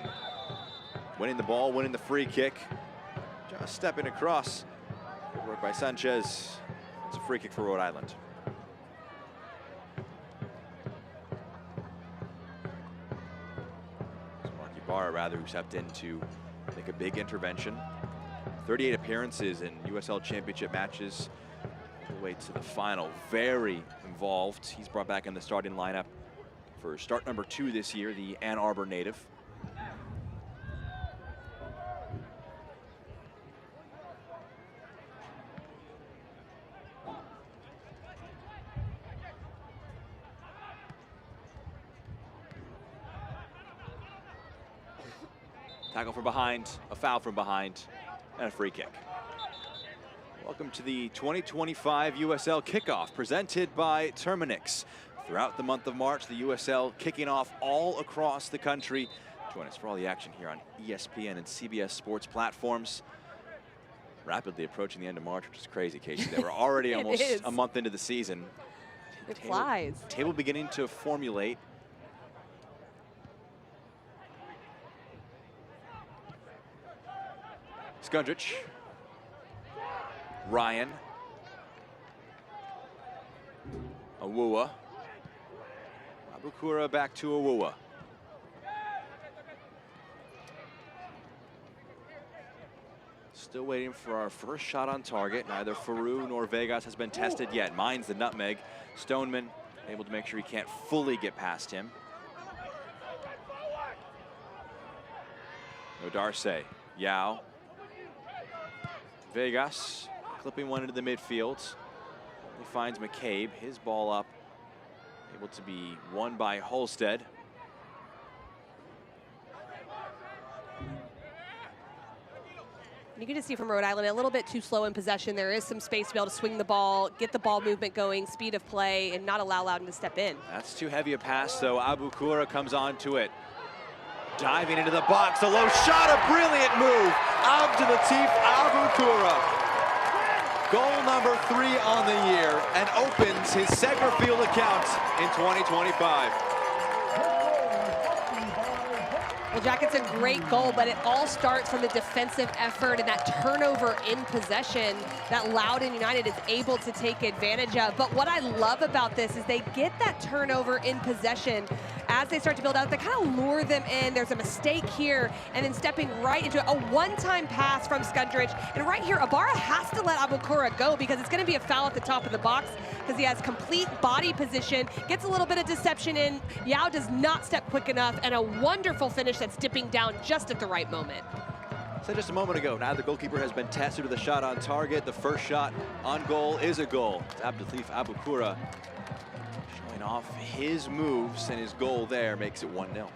Winning the ball, winning the free kick. Just stepping across. Good work by Sanchez. It's a free kick for Rhode Island. It's Marky Barra, rather, who stepped in to make a big intervention. 38 appearances in USL Championship matches, all the way to the final. Very involved. He's brought back in the starting lineup for start number 2 this year, the Ann Arbor native. Tackle from behind, a foul from behind, and a free kick. Welcome to the 2025 USL Kickoff, presented by Terminix. Throughout the month of March, the USL kicking off all across the country. Join us for all the action here on ESPN and CBS Sports platforms. Rapidly approaching the end of March, which is crazy, Casey. They were already almost a month into the season. It flies. Table beginning to formulate. Skundrich, Ryan, Awuah, Abukura back to Awuah. Still waiting for our first shot on target. Neither Faru nor Vegas has been tested yet. Mine's the nutmeg. Stoneman able to make sure he can't fully get past him. Odarce, Yao. Vegas clipping one into the midfield. He finds McCabe, his ball up, able to be won by Holstead. You can just see from Rhode Island a little bit too slow in possession. There is some space to be able to swing the ball, get the ball movement going, speed of play, and not allow Loudoun to step in. That's too heavy a pass, though. Abukura comes onto it. Diving into the box, a low shot, a brilliant move. Abdulatif Abukura. Goal number 3 on the year and opens his Segrafield account in 2025. Well, Jack, it's a great goal, but it all starts from the defensive effort and that turnover in possession that Loudoun United is able to take advantage of. But what I love about this is they get that turnover in possession as they start to build out. They kind of lure them in. There's a mistake here, and then stepping right into a one-time pass from Skundrich. And right here, Ibarra has to let Abukura go because it's going to be a foul at the top of the box because he has complete body position, gets a little bit of deception in. Yao does not step quick enough, and a wonderful finish that's dipping down just at the right moment. So just a moment ago, now the goalkeeper has been tested with a shot on target. The first shot on goal is a goal. It's Abdulatif Abukura showing off his moves, and his goal there makes it 1-0.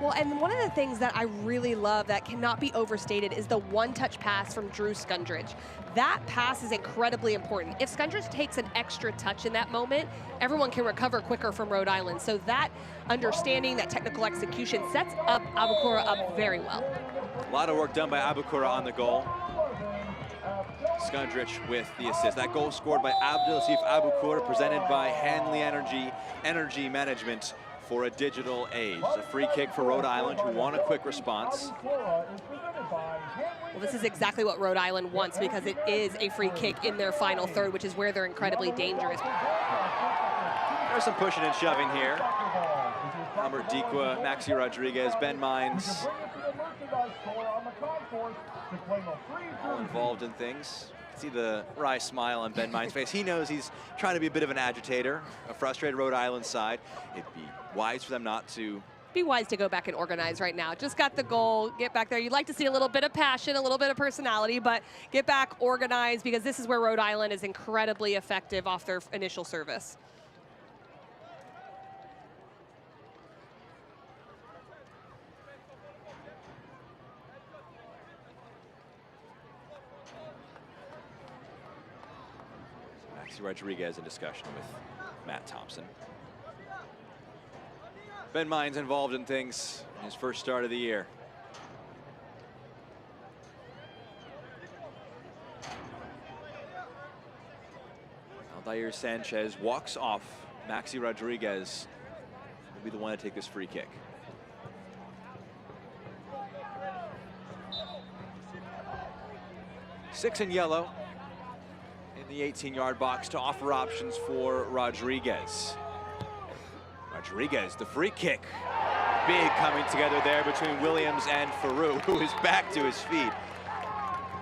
Well, and one of the things that I really love that cannot be overstated is the one-touch pass from Drew Skundrich. That pass is incredibly important. If Skundrich takes an extra touch in that moment, everyone can recover quicker from Rhode Island. So that understanding, that technical execution sets up Abukura up very well. A lot of work done by Abukura on the goal. Skundrich with the assist. That goal scored by Abdulatif Abukura, presented by Hanley Energy Management for a digital age. A free kick for Rhode Island, who want a quick response. Well, this is exactly what Rhode Island wants because it is a free kick in their final third, which is where they're incredibly dangerous. There's some pushing and shoving here. Albert Dikwa, Maxi Rodriguez, Ben Mines. All involved in things. See the wry smile on Ben Mines' face. He knows he's trying to be a bit of an agitator, a frustrated Rhode Island side. It'd be wise for them not to. Be wise to go back and organize right now. Just got the goal, get back there. You'd like to see a little bit of passion, a little bit of personality, but get back organized because this is where Rhode Island is incredibly effective off their initial service. Rodriguez in discussion with Matt Thompson. Ben Mines involved in things in his first start of the year. Aldair Sanchez walks off. Maxi Rodriguez will be the one to take this free kick. Six in yellow in the 18-yard box to offer options for Rodriguez. Rodriguez, the free kick. Big coming together there between Williams and Faru, who is back to his feet.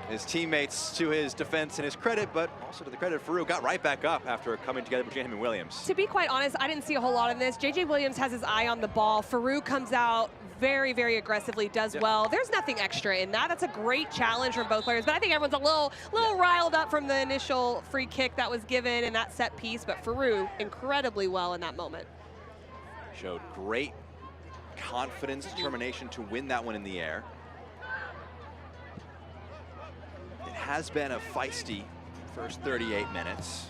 His teammates, to his defense and his credit, but also to the credit of Farouk, got right back up after coming together between him and Williams. To be quite honest, I didn't see a whole lot of this. JJ Williams has his eye on the ball. Farouk comes out very, very aggressively, does well. There's nothing extra in that. That's a great challenge from both players, but I think everyone's a little riled up from the initial free kick that was given and that set piece, but Farouk incredibly well in that moment. Showed great confidence, determination to win that one in the air. It has been a feisty first 38 minutes.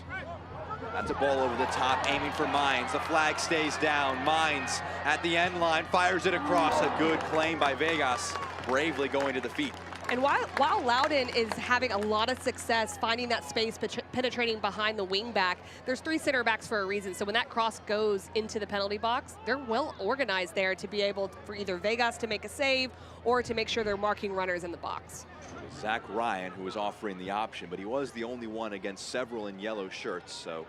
That's a ball over the top, aiming for Mines. The flag stays down. Mines at the end line, fires it across. A good claim by Vegas, bravely going to the feet. And while Loudoun is having a lot of success finding that space, penetrating behind the wing back, there's 3 center backs for a reason. So when that cross goes into the penalty box, they're well organized there to be able for either Vegas to make a save or to make sure they're marking runners in the box. Zach Ryan, who was offering the option, but he was the only one against several in yellow shirts. So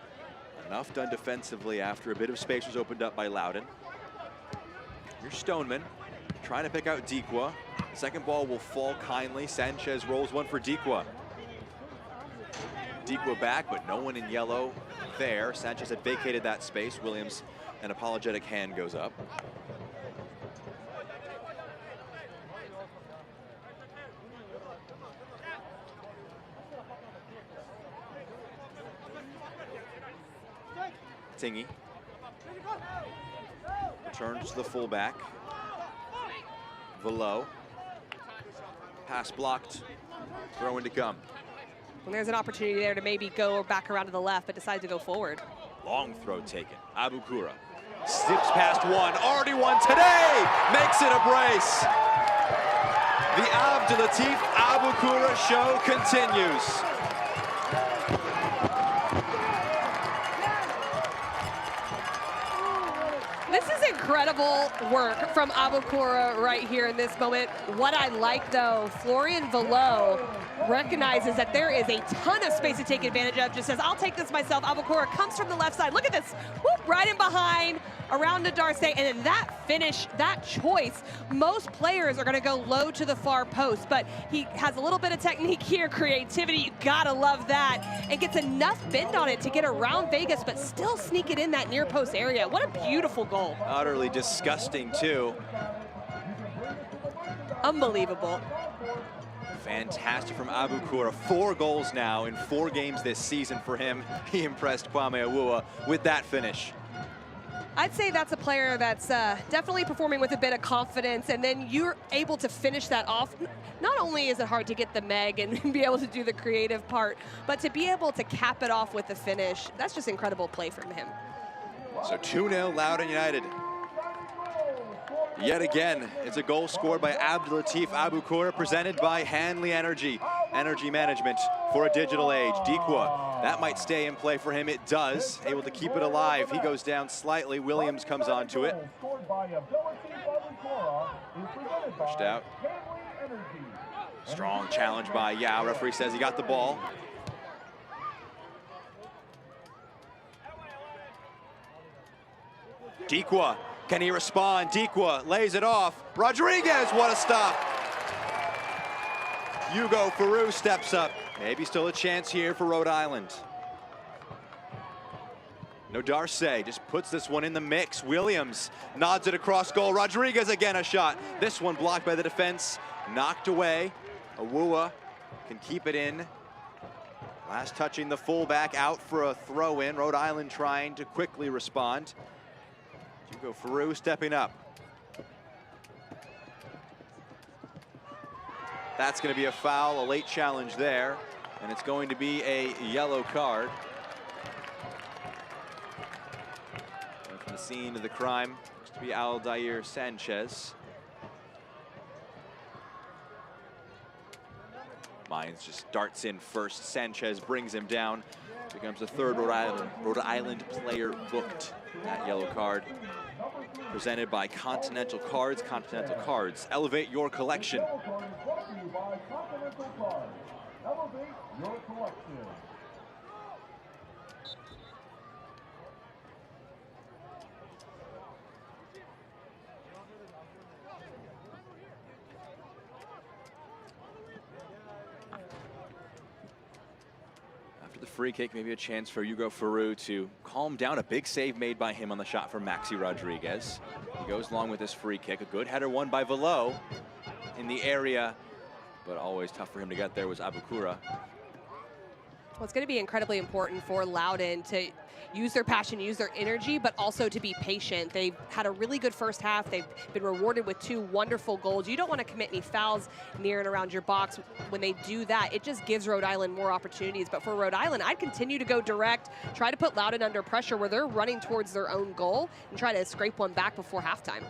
enough done defensively after a bit of space was opened up by Loudoun. Here's Stoneman trying to pick out Dikwa. Second ball will fall kindly. Sanchez rolls one for Dikwa. Dikwa back, but no one in yellow there. Sanchez had vacated that space. Williams, an apologetic hand goes up. Tingy returns to the fullback. Below. Pass blocked. Throw in to come. And there's an opportunity there to maybe go back around to the left, but decides to go forward. Long throw taken. Abukura zips past one. Already won today. Makes it a brace. The Abdulatif Abukura show continues. This is incredible work from Abukura right here in this moment. What I like, though, Florian Velo recognizes that there is a ton of space to take advantage of. Just says, I'll take this myself. Abukura comes from the left side. Look at this. Whoop, right in behind, around to Darce. And then that finish, that choice, most players are going to go low to the far post, but he has a little bit of technique here, creativity. You got to love that. And gets enough bend on it to get around Vegas, but still sneak it in that near post area. What a beautiful goal. Utterly disgusting, too. Unbelievable. Fantastic from Abukura. 4 goals now in 4 games this season for him. He impressed Kwame Awuah with that finish. I'd say that's a player that's definitely performing with a bit of confidence, and then you're able to finish that off. Not only is it hard to get the meg and be able to do the creative part, but to be able to cap it off with the finish, that's just incredible play from him. So 2-0 Loudoun United. Yet again, it's a goal scored by Abdulatif Abukura, presented by Hanley Energy Management for a digital age. Dikwa, that might stay in play for him. It does, able to keep it alive. He goes down slightly. Williams comes onto it. Pushed out. Strong challenge by Yao. Referee says he got the ball. Dikwa, can he respond? Dikwa lays it off. Rodriguez, what a stop. Hugo Farouk steps up. Maybe still a chance here for Rhode Island. No Darce just puts this one in the mix. Williams nods it across goal. Rodriguez again a shot. This one blocked by the defense, knocked away. Awuah can keep it in. Last touching the fullback, out for a throw in. Rhode Island trying to quickly respond. Hugo Farouk stepping up. That's going to be a foul, a late challenge there, and it's going to be a yellow card. And from the scene of the crime, looks to be Aldair Sanchez. Mines just darts in first. Sanchez brings him down. Becomes the 3rd Rhode Island player booked. That yellow card presented by Continental Cards. Continental Cards, elevate your collection. free kick, maybe a chance for Hugo Farou to calm down. A big save made by him on the shot from Maxi Rodriguez. He goes along with this free kick. A good header won by Velo in the area, but always tough for him to get there was Abukura. Well, it's going to be incredibly important for Loudoun to use their passion, use their energy, but also to be patient. They've had a really good first half. They've been rewarded with 2 wonderful goals. You don't want to commit any fouls near and around your box. When they do that, it just gives Rhode Island more opportunities. But for Rhode Island, I'd continue to go direct, try to put Loudoun under pressure where they're running towards their own goal and try to scrape one back before halftime.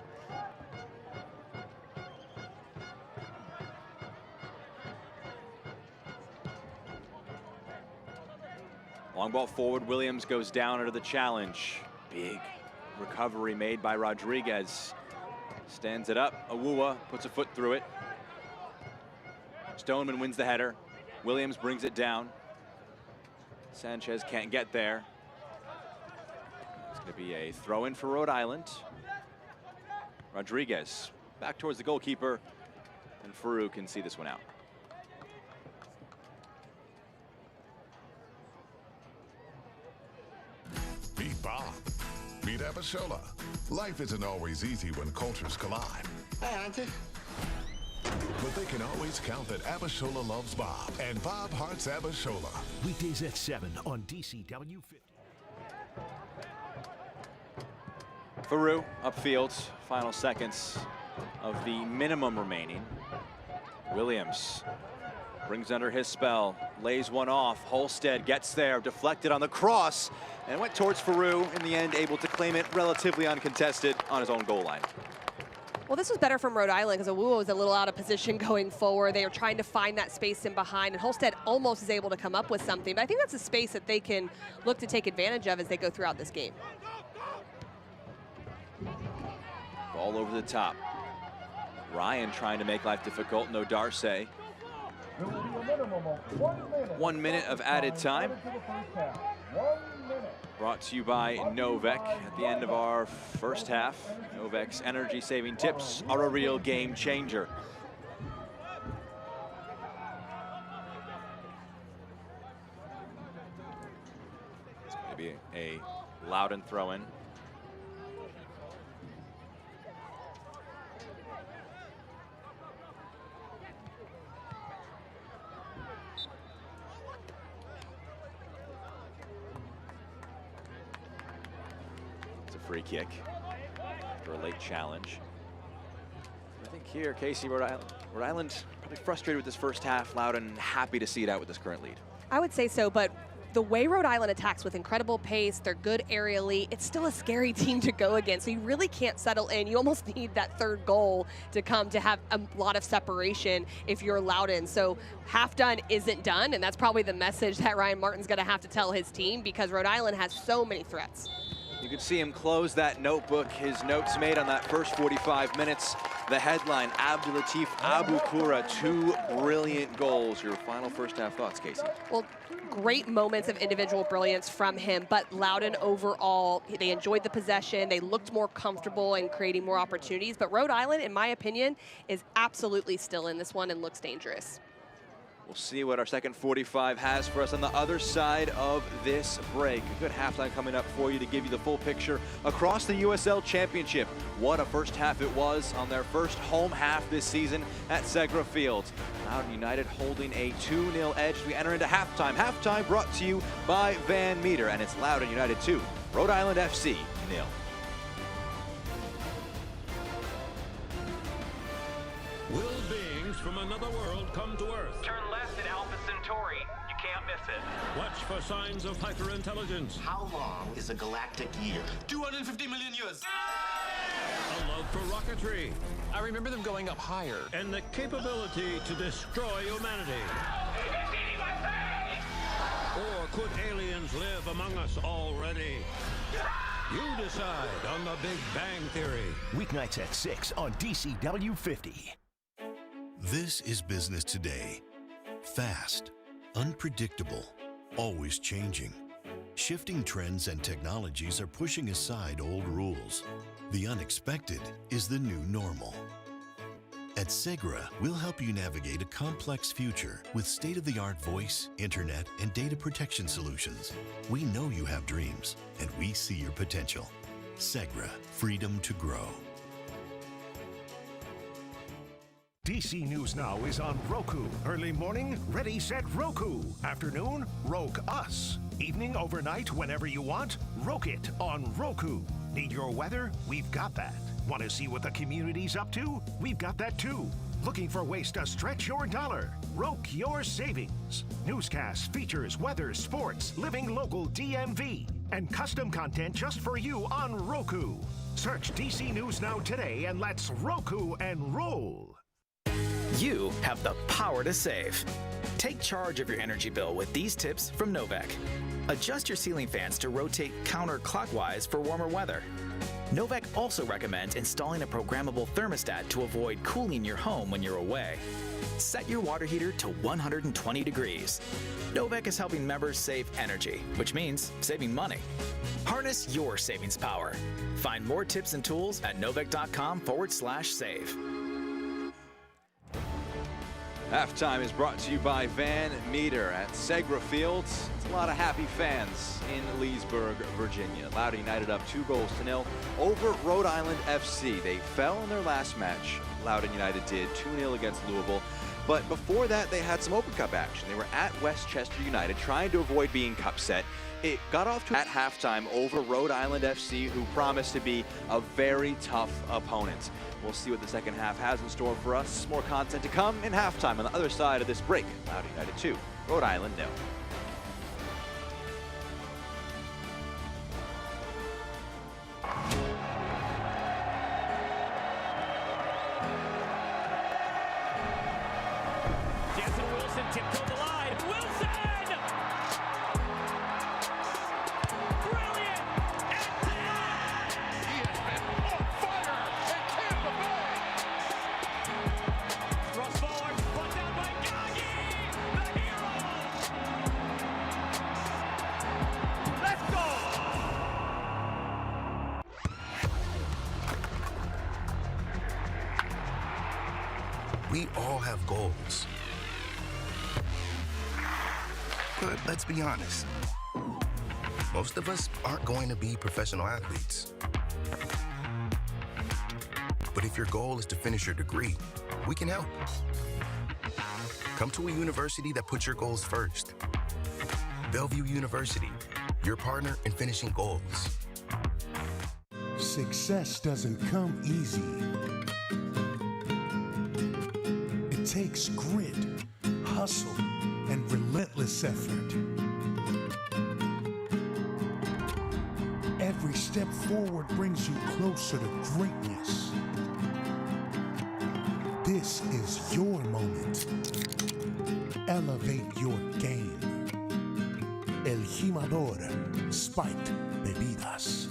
Long ball forward, Williams goes down under the challenge. Big recovery made by Rodriguez. Stands it up, Awuwa puts a foot through it. Stoneman wins the header. Williams brings it down. Sanchez can't get there. It's gonna be a throw in for Rhode Island. Rodriguez back towards the goalkeeper, and Farou can see this one out. Beat Bob. Beat Abishola. Life isn't always easy when cultures collide. Hey, Auntie. But they can always count that Abishola loves Bob, and Bob hearts Abishola. Weekdays at 7 on DCW 50. Farou upfield, final seconds of the minimum remaining. Williams brings under his spell, lays one off. Holstead gets there, deflected on the cross, and went towards Farou. In the end, able to claim it relatively uncontested on his own goal line. Well, this was better from Rhode Island because Awuwa was a little out of position going forward. They were trying to find that space in behind, and Holstead almost is able to come up with something. But I think that's a space that they can look to take advantage of as they go throughout this game. Ball over the top. Ryan trying to make life difficult, no Darce. 1 minute of added time. Brought to you by Novek at the end of our first half. Novek's energy-saving tips are a real game changer. It's going to be a Loudoun throw-in. Free kick after a late challenge. I think here, Casey, Rhode Island probably frustrated with this first half. Loudoun happy to see it out with this current lead. I would say so, but the way Rhode Island attacks with incredible pace, they're good aerially, it's still a scary team to go against. So you really can't settle in. You almost need that third goal to come to have a lot of separation if you're Loudoun. So half done isn't done, and that's probably the message that Ryan Martin's going to have to tell his team because Rhode Island has so many threats. You can see him close that notebook, his notes made on that first 45 minutes. The headline, Abdulatif Abukura, 2 brilliant goals. Your final first half thoughts, Casey? Well, great moments of individual brilliance from him, but Loudoun overall, they enjoyed the possession. They looked more comfortable and creating more opportunities. But Rhode Island, in my opinion, is absolutely still in this one and looks dangerous. We'll see what our second 45 has for us on the other side of this break. A good halftime coming up for you to give you the full picture across the USL Championship. What a first half it was on their first home half this season at Segra Field. Loudoun United holding a 2-0 edge as we enter into halftime. Halftime brought to you by Van Meter, and it's Loudoun United 2, Rhode Island FC 0. Will beings from another world come to Earth? Turn left at Alpha Centauri. You can't miss it. Watch for signs of hyperintelligence. How long is a galactic year? 250 million years. A love for rocketry. I remember them going up higher. And the capability to destroy humanity. Or could aliens live among us already? You decide on the Big Bang Theory. Weeknights at 6 on DCW 50. This is business today. Fast, unpredictable, always changing. Shifting trends and technologies are pushing aside old rules. The unexpected is the new normal. At Segra, we'll help you navigate a complex future with state-of-the-art voice, internet, and data protection solutions. We know you have dreams, and we see your potential. Segra, freedom to grow. DC News Now is on Roku. Early morning, ready, set, Roku. Afternoon, Roke Us. Evening, overnight, whenever you want, Roke it on Roku. Need your weather? We've got that. Want to see what the community's up to? We've got that too. Looking for ways to stretch your dollar? Roke your savings. Newscasts, features, weather, sports, living local DMV, and custom content just for you on Roku. Search DC News Now today and let's Roku and roll. You have the power to save. Take charge of your energy bill with these tips from Novec. Adjust your ceiling fans to rotate counterclockwise for warmer weather. Novec also recommends installing a programmable thermostat to avoid cooling your home when you're away. Set your water heater to 120 degrees. Novec is helping members save energy, which means saving money. Harness your savings power. Find more tips and tools at novec.com/save. Halftime is brought to you by Van Meter at Segra Field. It's a lot of happy fans in Leesburg, Virginia. Loudoun United up 2-0 over Rhode Island FC. They fell in their last match. Loudoun United did 2-0 against Louisville. But before that, they had some Open Cup action. They were at Westchester United trying to avoid being cup set. It got off to at halftime over Rhode Island FC, who promised to be a very tough opponent. We'll see what the second half has in store for us. More content to come in halftime on the other side of this break. Loudoun United 2, Rhode Island 0. Tiptoed the line. Wilson! Brilliant! And he has been on fire at Tampa Bay! Cross forward, put down by Gagi! The hero! Let's go! We all have goals. But let's be honest, most of us aren't going to be professional athletes. But if your goal is to finish your degree, we can help. Come to a university that puts your goals first. Bellevue University, your partner in finishing goals. Success doesn't come easy. It takes grit, hustle, and relentless effort. Every step forward brings you closer to greatness. This is your moment. Elevate your game. El Jimador Spiked Bebidas.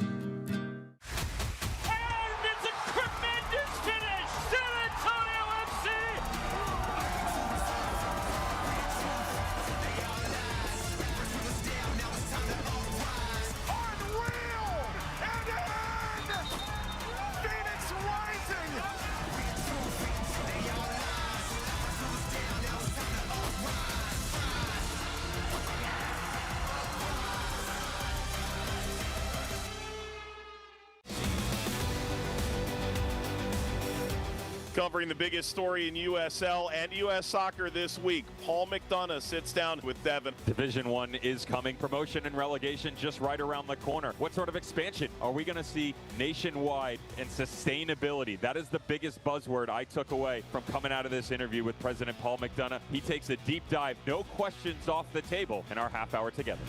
Covering the biggest story in USL and US soccer this week, Paul McDonough sits down with Devin. Division One is coming. Promotion and relegation just right around the corner. What sort of expansion are we going to see nationwide, and sustainability? That is the biggest buzzword I took away from coming out of this interview with President Paul McDonough. He takes a deep dive, no questions off the table in our half hour together.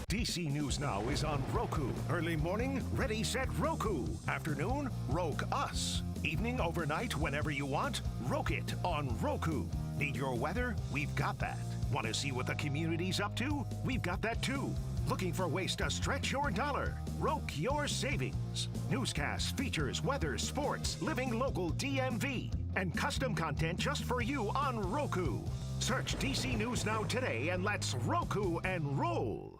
DC News Now is on Roku. Early morning, ready, set, Roku. Afternoon, Roke Us. Evening, overnight, whenever you want, Roke it on Roku. Need your weather? We've got that. Want to see what the community's up to? We've got that too. Looking for ways to stretch your dollar? Roke your savings. Newscasts, features, weather, sports, living local DMV, and custom content just for you on Roku. Search DC News Now today and let's Roku and roll.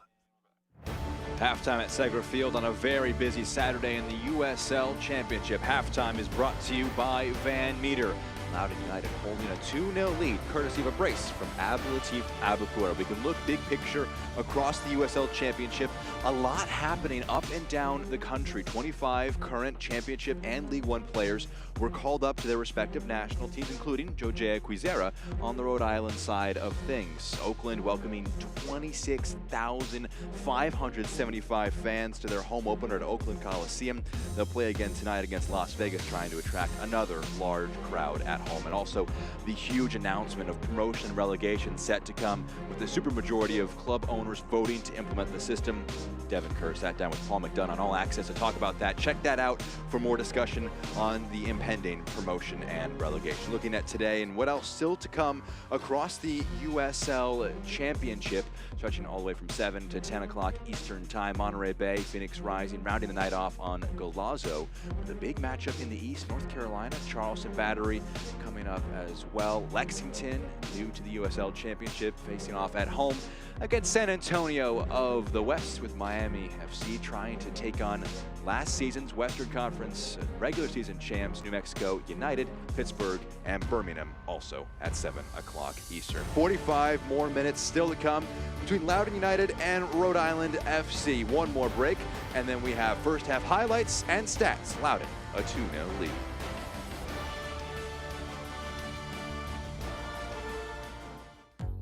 Halftime at Segra Field on a very busy Saturday in the USL Championship. Halftime is brought to you by Van Meter. Loudoun United holding a 2-0 lead, courtesy of a brace from Abdulatif Abukura. We can look big picture across the USL Championship. A lot happening up and down the country. 25 current Championship and League One players were called up to their respective national teams, including Jojea Quizera on the Rhode Island side of things. Oakland welcoming 26,575 fans to their home opener at Oakland Coliseum. They'll play again tonight against Las Vegas, trying to attract another large crowd at home. And also the huge announcement of promotion and relegation set to come, with the supermajority of club owners voting to implement the system. Devin Kerr sat down with Paul McDonough on All Access to talk about that. Check that out for more discussion on the impending promotion and relegation. Looking at today and what else still to come across the USL Championship, stretching all the way from 7 to 10 o'clock Eastern Time. Monterey Bay, Phoenix Rising, rounding the night off on Golazo with a big matchup in the East. North Carolina, Charleston Battery coming up as well. Lexington, new to the USL Championship, facing off at home against San Antonio of the West, with Miami FC trying to take on last season's Western Conference regular season champs, New Mexico United. Pittsburgh and Birmingham also at 7 o'clock Eastern. 45 more minutes still to come between Loudoun United and Rhode Island FC. One more break, and then we have first half highlights and stats. Loudoun, a 2-0 lead.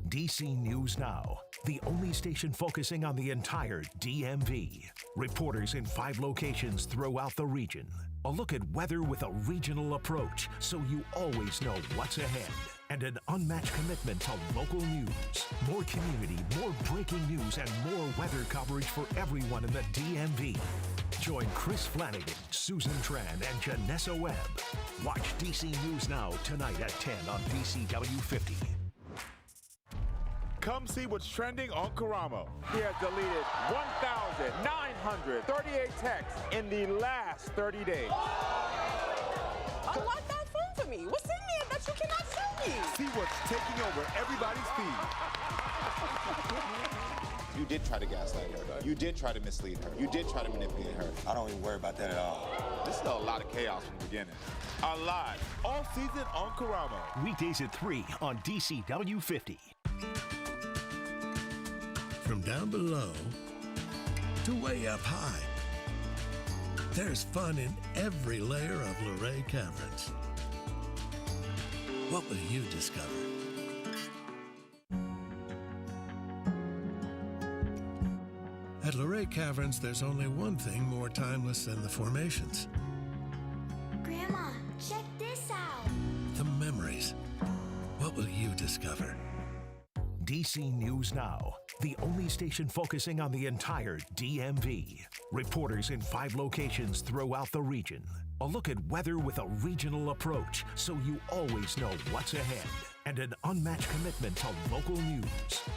DC News Now, the only station focusing on the entire DMV. Reporters in 5 locations throughout the region. A look at weather with a regional approach, so you always know what's ahead. And an unmatched commitment to local news. More community, more breaking news, and more weather coverage for everyone in the DMV. Join Chris Flanagan, Susan Tran, and Janessa Webb. Watch DC News Now tonight at 10 on DCW 50. Come see what's trending on Karamo. He has deleted 1,938 texts in the last 30 days. Unlock that phone for me. What's in there that you cannot show me? See what's taking over everybody's feed. You did try to gaslight her. You did try to mislead her. You did try to manipulate her. I don't even worry about that at all. This is a lot of chaos from the beginning. A lot. All season on Karamo. Weekdays at 3 on DCW 50. From down below to way up high, there's fun in every layer of Luray Caverns. What will you discover? At Luray Caverns, there's only one thing more timeless than the formations. Grandma, check this out. The memories. What will you discover? DC News Now, the only station focusing on the entire DMV. Reporters in 5 locations throughout the region. A look at weather with a regional approach, so you always know what's ahead. And an unmatched commitment to local news.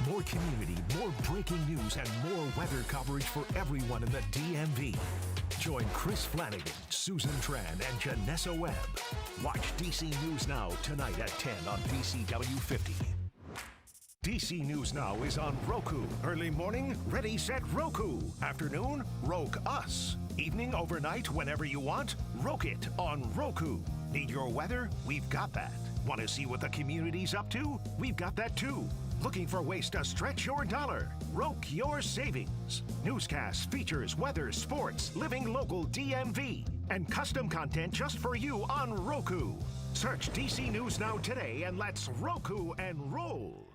More community, more breaking news, and more weather coverage for everyone in the DMV. Join Chris Flanagan, Susan Tran, and Janessa Webb. Watch DC News Now tonight at 10 on DCW 50. DC News Now is on Roku. Early morning, ready, set, Roku. Afternoon, Roke Us. Evening, overnight, whenever you want, Roke it on Roku. Need your weather? We've got that. Want to see what the community's up to? We've got that too. Looking for ways to stretch your dollar? Roke your savings. Newscasts, features, weather, sports, living local DMV, and custom content just for you on Roku. Search DC News Now today and let's Roku and roll.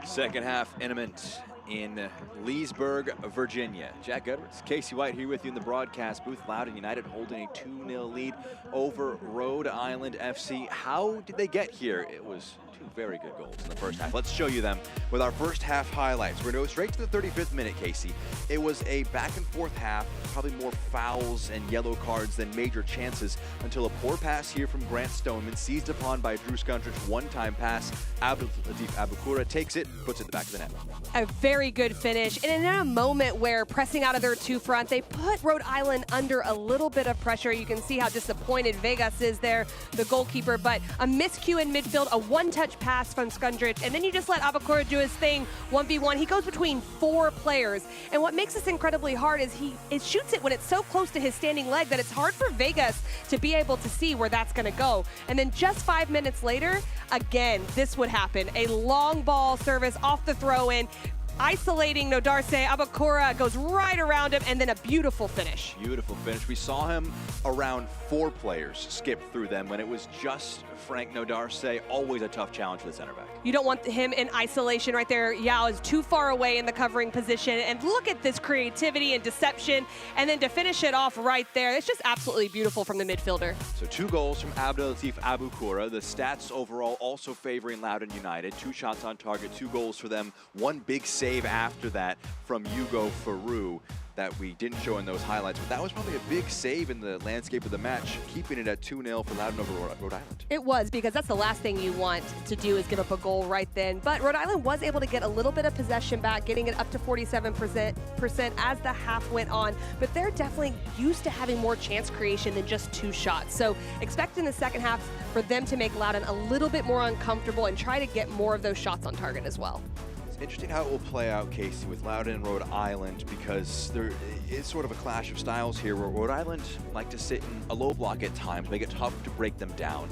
Second half imminent in Leesburg, Virginia. Jack Edwards, Casey White here with you in the broadcast booth. Loudoun United holding a 2-0 lead over Rhode Island FC. How did they get here? It was 2 very good goals in the first half. Let's show you them with our first half highlights. We're going to go straight to the 35th minute, Casey. It was a back and forth half, probably more fouls and yellow cards than major chances, until a poor pass here from Grant Stoneman, seized upon by Drew Skundrich. One-time pass. Abdulatif Abukura takes it, puts it in the back of the net. A very very good finish. And in a moment where pressing out of their two front, they put Rhode Island under a little bit of pressure. You can see how disappointed Vegas is there, the goalkeeper. But a miscue in midfield, a one-touch pass from Skundrich, and then you just let Abakura do his thing 1v1. He goes between 4 players. And what makes this incredibly hard is he shoots it when it's so close to his standing leg that it's hard for Vegas to be able to see where that's going to go. And then just 5 minutes later, again, this would happen. A long ball service off the throw-in, isolating Nodarse. Abakura goes right around him, and then a beautiful finish. Beautiful finish. We saw him around 4 players skip through them when it was just Frank Nodarse. Always a tough challenge for the center back. You don't want him in isolation right there. Yao is too far away in the covering position. And look at this creativity and deception. And then to finish it off right there, it's just absolutely beautiful from the midfielder. So 2 goals from Abdelatif Abukura. The stats overall also favoring Loudoun United. 2 shots on target, 2 goals for them. 1 big save after that from Hugo Faru that we didn't show in those highlights, but that was probably a big save in the landscape of the match, keeping it at 2-0 for Loudoun over Rhode Island. It was, because that's the last thing you want to do is give up a goal right then. But Rhode Island was able to get a little bit of possession back, getting it up to 47% as the half went on. But they're definitely used to having more chance creation than just 2 shots. So expect in the second half for them to make Loudoun a little bit more uncomfortable and try to get more of those shots on target as well. Interesting how it will play out, Casey, with Loudoun and Rhode Island, because there is sort of a clash of styles here where Rhode Island like to sit in a low block at times, make it tough to break them down.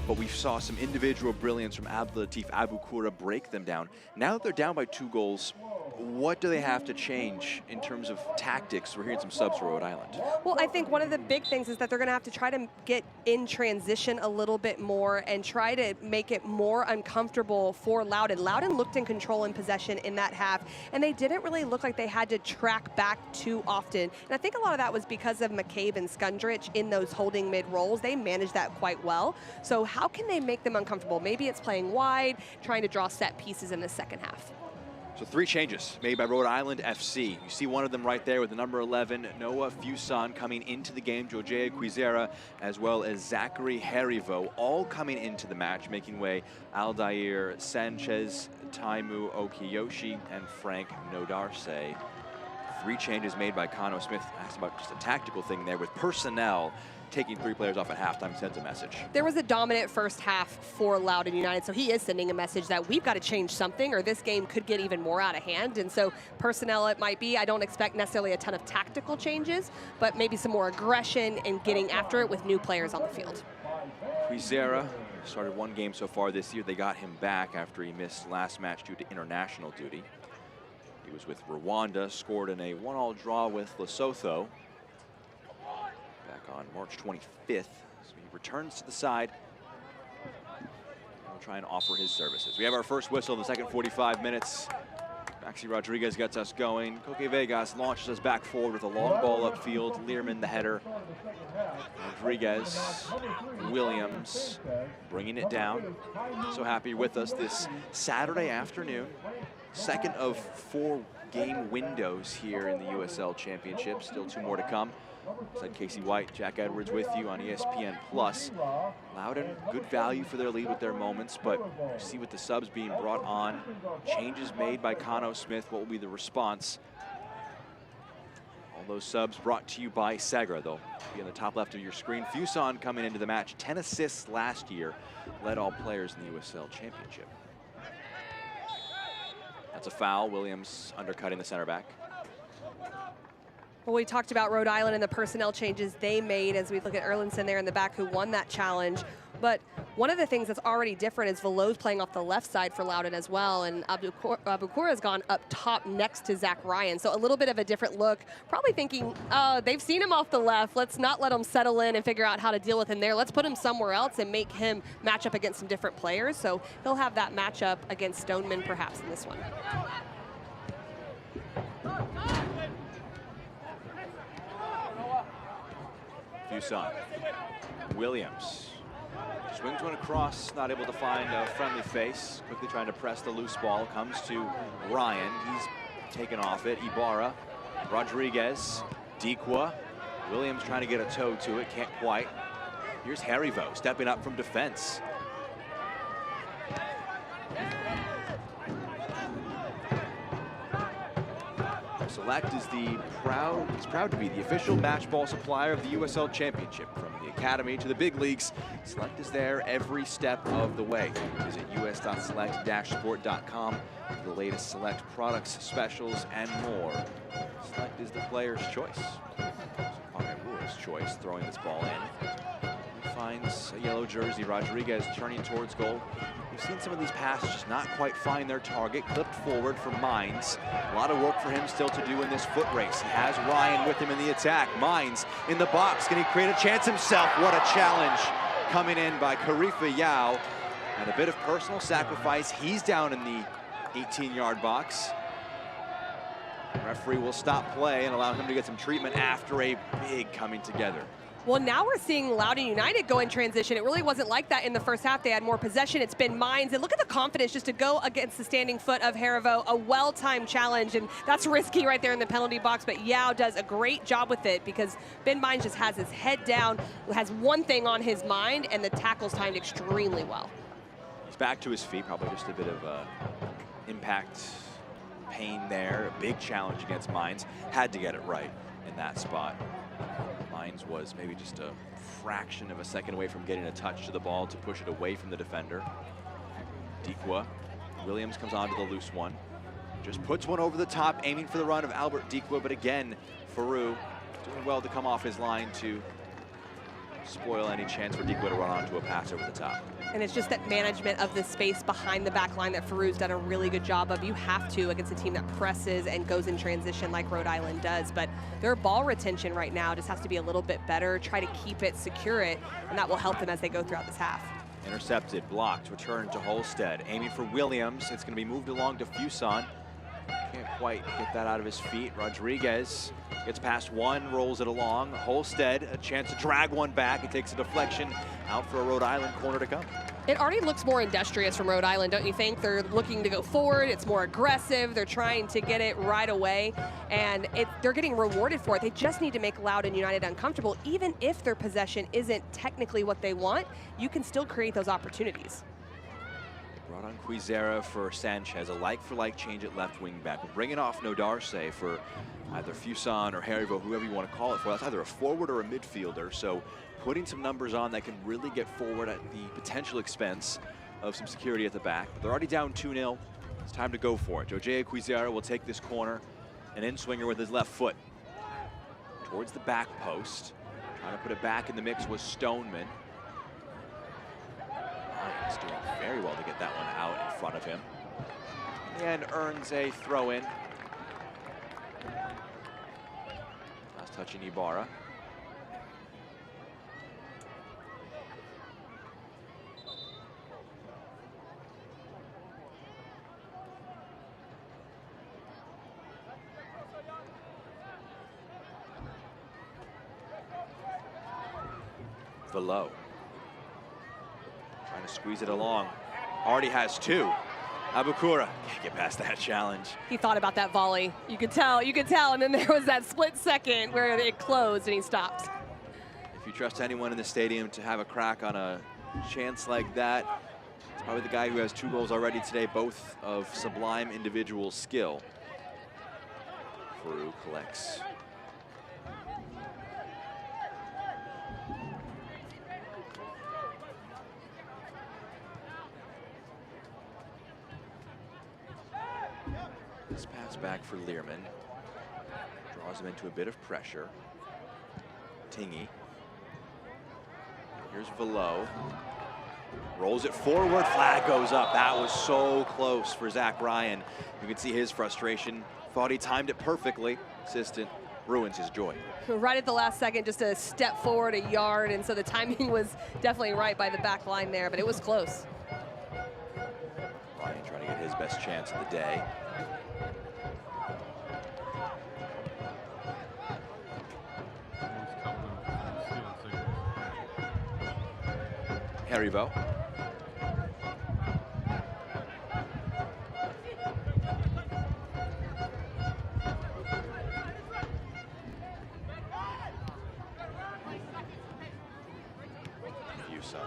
But we saw some individual brilliance from Abdelatif Abukura break them down. Now that they're down by 2 goals, what do they have to change in terms of tactics? We're hearing some subs for Rhode Island. Well, I think one of the big things is that they're going to have to try to get in transition a little bit more and try to make it more uncomfortable for Loudoun. Loudoun looked in control and possession in that half, and they didn't really look like they had to track back too often. And I think a lot of that was because of McCabe and Skundrich in those holding mid roles. They managed that quite well. So how can they make them uncomfortable? Maybe it's playing wide, trying to draw set pieces in the second half. So 3 changes made by Rhode Island FC. You see one of them right there with the number 11, Noah Fuson, coming into the game, Jojea Quizera, as well as Zachary Harivo, all coming into the match, making way Aldair Sanchez, Taimu Okiyoshi, and Frank Nodarse. 3 changes made by Kano Smith. Asked about just a tactical thing there with personnel. Taking 3 players off at halftime sends a message. There was a dominant first half for Loudoun United, so he is sending a message that we've got to change something or this game could get even more out of hand. And so personnel it might be. I don't expect necessarily a ton of tactical changes, but maybe some more aggression and getting after it with new players on the field. Quizera started 1 game so far this year. They got him back after he missed last match due to international duty. He was with Rwanda, scored in a 1-1 draw with Lesotho back on March 25th. So he returns to the side. We'll try and offer his services. We have our first whistle in the second 45 minutes. Maxi Rodriguez gets us going. Koke Vegas launches us back forward with a long ball upfield. Learman the header. Rodriguez, Williams bringing it down. So happy with us this Saturday afternoon. Second of 4 game windows here in the USL Championship. Still 2 more to come. Said Casey White, Jack Edwards with you on ESPN+. Loudoun, good value for their lead with their moments, but you see with the subs being brought on, changes made by Kano Smith, what will be the response? All those subs brought to you by Segra. They'll be on the top left of your screen. Fuson coming into the match, 10 assists last year, led all players in the USL Championship. That's a foul. Williams undercutting the center back. Well, we talked about Rhode Island and the personnel changes they made as we look at Erlinson there in the back who won that challenge. But one of the things that's already different is Velo's playing off the left side for Loudoun as well, and Abukura has gone up top next to Zach Ryan. So a little bit of a different look. Probably thinking, they've seen him off the left. Let's not let him settle in and figure out how to deal with him there. Let's put him somewhere else and make him match up against some different players. So he'll have that matchup against Stoneman perhaps in this one. Fuson. Williams swings one across, not able to find a friendly face. Quickly trying to press the loose ball. Comes to Ryan. He's taken off it. Ibarra, Rodriguez, Dikwa. Williams trying to get a toe to it. Can't quite. Here's Harivo stepping up from defense. Select is proud to be the official match ball supplier of the USL Championship. From the Academy to the big leagues, Select is there every step of the way. Visit us.select-sport.com for the latest Select products, specials, and more. Select is the player's choice. Rule's choice, throwing this ball in. He finds a yellow jersey, Rodriguez turning towards goal. We've seen some of these passes just not quite find their target. Clipped forward for Mines. A lot of work for him still to do in this foot race. He has Ryan with him in the attack. Mines in the box. Can he create a chance himself? What a challenge coming in by Karifa Yao. And a bit of personal sacrifice. He's down in the 18-yard box. The referee will stop play and allow him to get some treatment after a big coming together. Well, now we're seeing Loudoun United go in transition. It really wasn't like that in the first half. They had more possession. It's been Mines. And look at the confidence just to go against the standing foot of Harivo. A well-timed challenge, and that's risky right there in the penalty box. But Yao does a great job with it because Ben Mines just has his head down, has one thing on his mind, and the tackle's timed extremely well. He's back to his feet, probably just a bit of impact pain there. A big challenge against Mines. Had to get it right in that spot. Mines was maybe just a fraction of a second away from getting a touch to the ball to push it away from the defender. Dikwa. Williams comes onto the loose one. Just puts one over the top, aiming for the run of Albert Dikwa, but again, Faroux doing well to come off his line to spoil any chance for Dikwa to run onto a pass over the top. And it's just that management of the space behind the back line that Faroux's done a really good job of. You have to against a team that presses and goes in transition like Rhode Island does. But their ball retention right now just has to be a little bit better, try to keep it, secure it, and that will help them as they go throughout this half. Intercepted, blocked, returned to Holstead. Aiming for Williams. It's going to be moved along to Fuson. Can't quite get that out of his feet. Rodriguez gets past one, rolls it along. Holstead, a chance to drag one back. He takes a deflection out for a Rhode Island corner to come. It already looks more industrious from Rhode Island, don't you think? They're looking to go forward. It's more aggressive. They're trying to get it right away, and they're getting rewarded for it. They just need to make Loudoun United uncomfortable. Even if their possession isn't technically what they want, you can still create those opportunities. Brought on Quizera for Sanchez, a like-for-like change at left wing back. We're bringing off Nodarse for either Fuson or Harivo, whoever you want to call it for. That's either a forward or a midfielder, so putting some numbers on that can really get forward at the potential expense of some security at the back. But they're already down 2-0. It's time to go for it. Jojea Quizera will take this corner, an in-swinger with his left foot towards the back post. Trying to put it back in the mix was Stoneman. He's doing very well to get that one out in front of him. And earns a throw-in. Last touching Ibarra. Velo. Trying to squeeze it along. Already has two. Abukura can't get past that challenge. He thought about that volley. You could tell, and then there was that split second where it closed and he stopped. If you trust anyone in the stadium to have a crack on a chance like that, it's probably the guy who has 2 goals already today, both of sublime individual skill. Faroux collects. This pass back for Learman. Draws him into a bit of pressure. Tingy. Here's Velo. Rolls it forward, flag goes up. That was so close for Zach Ryan. You can see his frustration. Thought he timed it perfectly. Assistant ruins his joy. Right at the last second, just a step forward a yard, and so the timing was definitely right by the back line there, but it was close. Ryan trying to get his best chance of the day. Harivo. Fuson.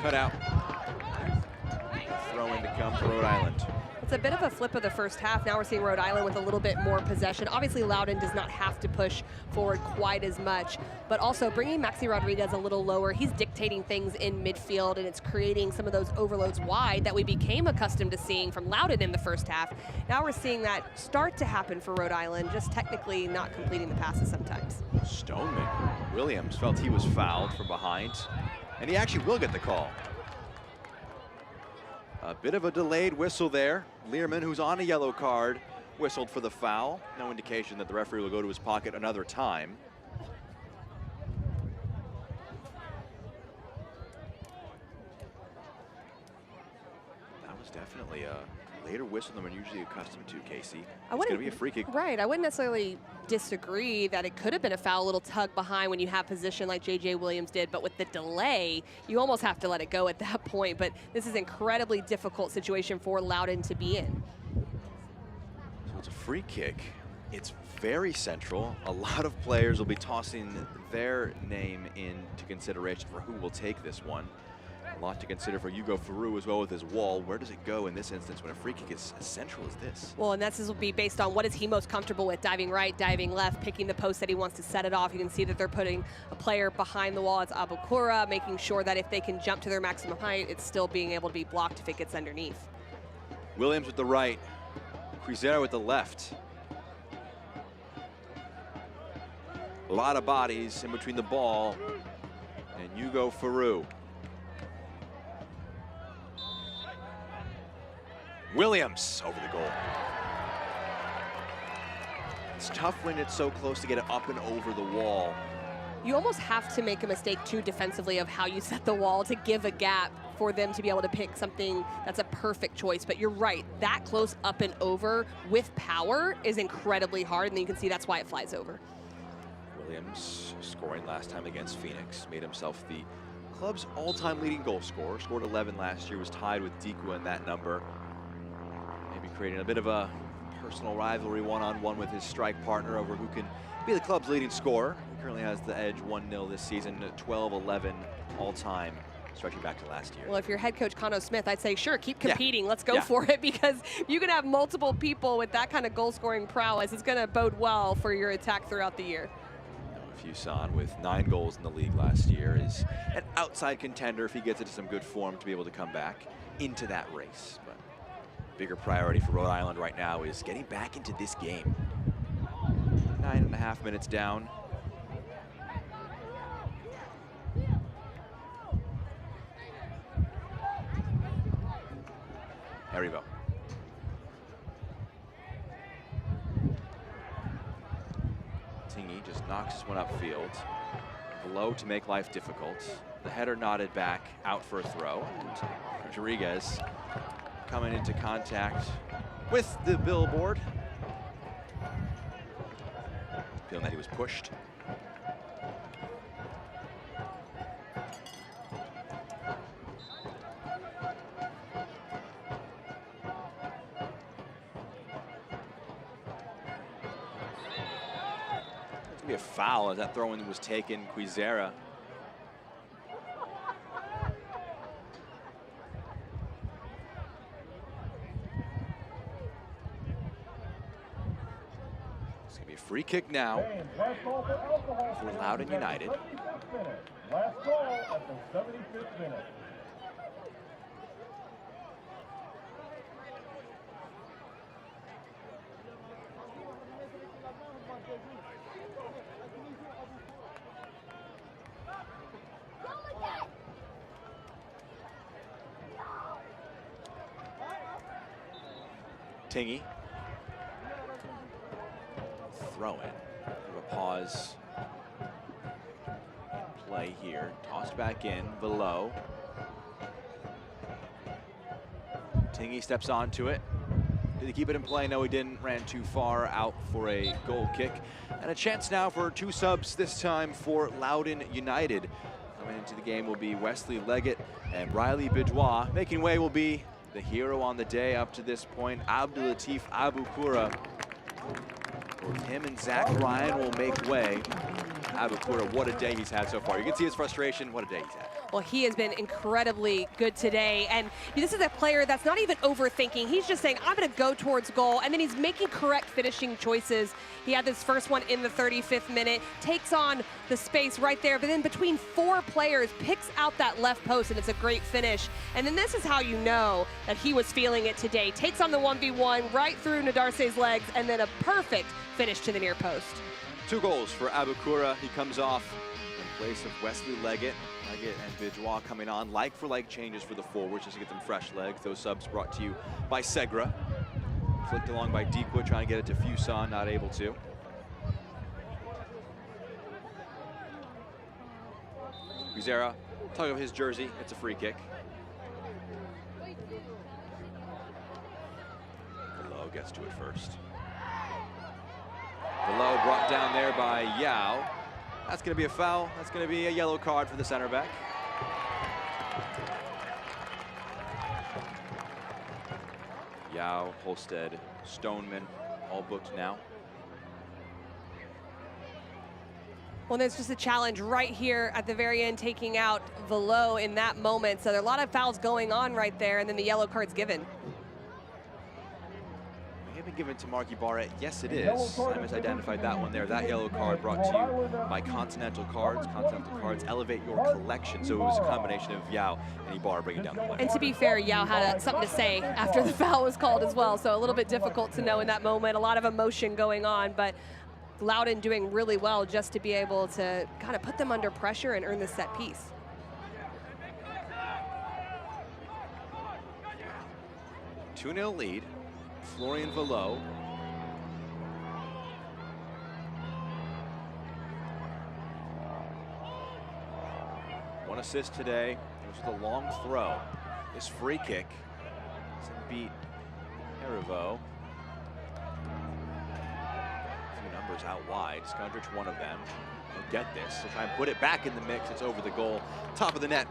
cut out. Throw in to come for Rhode Island. It's a bit of a flip of the first half. Now we're seeing Rhode Island with a little bit more possession. Obviously, Loudoun does not have to push forward quite as much, but also bringing Maxi Rodriguez a little lower. He's dictating things in midfield, and it's creating some of those overloads wide that we became accustomed to seeing from Loudoun in the first half. Now we're seeing that start to happen for Rhode Island, just technically not completing the passes sometimes. Stoneman Williams felt he was fouled from behind, and he actually will get the call. A bit of a delayed whistle there. Learman, who's on a yellow card, whistled for the foul. No indication that the referee will go to his pocket another time. That was definitely a later whistle than we're usually accustomed to, Casey. It's going to be a free kick. Right, I wouldn't necessarily disagree that it could have been a foul, a little tug behind when you have position like J.J. Williams did, but with the delay, you almost have to let it go at that point. But this is an incredibly difficult situation for Loudoun to be in. So it's a free kick. It's very central. A lot of players will be tossing their name into consideration for who will take this one. A lot to consider for Hugo Faru as well with his wall. Where does it go in this instance when a free kick is as central as this? Well, and this will be based on what is he most comfortable with, diving right, diving left, picking the post that he wants to set it off. You can see that they're putting a player behind the wall. It's Abukura, making sure that if they can jump to their maximum height, it's still being able to be blocked if it gets underneath. Williams with the right, Quizera with the left. A lot of bodies in between the ball and Hugo Faru. Williams over the goal. It's tough when it's so close to get it up and over the wall. You almost have to make a mistake too defensively of how you set the wall to give a gap for them to be able to pick something that's a perfect choice. But you're right, that close up and over with power is incredibly hard, and you can see that's why it flies over. Williams scoring last time against Phoenix, made himself the club's all-time leading goal scorer. Scored 11 last year, was tied with Dikwa in that number. Creating a bit of a personal rivalry one-on-one with his strike partner over who can be the club's leading scorer. He currently has the edge 1-0 this season, 12-11 all-time, stretching back to last year. Well, if you're head coach Conno Smith, I'd say, sure, keep competing. Yeah. Let's go for it, because you can have multiple people with that kind of goal-scoring prowess. It's going to bode well for your attack throughout the year. Fuson, with 9 goals in the league last year, is an outside contender if he gets into some good form to be able to come back into that race. But bigger priority for Rhode Island right now is getting back into this game. 9.5 minutes down. Haribo. Tingy just knocks this one upfield. Below to make life difficult. The header nodded back, out for a throw. And Rodriguez coming into contact with the billboard. Feeling that he was pushed. It's gonna be a foul as that throw-in was taken. Quizera. Free kick now for Loudoun United. Last call at the 75th minute. Tingy. Throw in. A pause. Play here. Tossed back in. Below. Tingy steps onto it. Did he keep it in play? No, he didn't. Ran too far out for a goal kick. And a chance now for 2 subs, this time for Loudoun United. Coming into the game will be Wesley Leggett and Riley Bidjois. Making way will be the hero on the day up to this point, Abdulatif Abukura. Both him and Zach Ryan will make way. Abukura, what a day he's had so far. You can see his frustration. What a day he's had. Well, he has been incredibly good today. And this is a player that's not even overthinking. He's just saying, I'm going to go towards goal. And then he's making correct finishing choices. He had this first one in the 35th minute, takes on the space right there. But then between 4 players, picks out that left post, and it's a great finish. And then this is how you know that he was feeling it today. Takes on the 1v1 right through Nadarse's legs, and then a perfect finish to the near post. 2 goals for Abukura. He comes off in place of Wesley Leggett. Leggett and Vidjois coming on like-for-like changes for the forwards just to get them fresh legs. Those subs brought to you by Segra. Flicked along by Deekwood, trying to get it to Fuson, not able to. Guzera, tug of his jersey, it's a free kick. Below gets to it first. Below brought down there by Yao. That's going to be a foul. That's going to be a yellow card for the center back. Yao, Holstead, Stoneman, all booked now. Well, there's just a challenge right here at the very end, taking out Velo in that moment. So there are a lot of fouls going on right there, and then the yellow card's given. May have been given to Marky Barrett. Yes, it is. I misidentified that one there. That yellow card brought to you by Continental Cards. Continental Cards elevate your collection. So it was a combination of Yao and Ibarra bringing down the play. And to be fair, Yao had something to say after the foul was called as well. So a little bit difficult to know in that moment. A lot of emotion going on, but Loudoun doing really well just to be able to kind of put them under pressure and earn the set piece. Yeah. 2-0 lead. Florian Velo. One assist today. It was with a long throw. This free kick doesn't beat Herivo. Numbers out wide. Skundrich, one of them. They'll get this. They'll try and put it back in the mix. It's over the goal. Top of the net.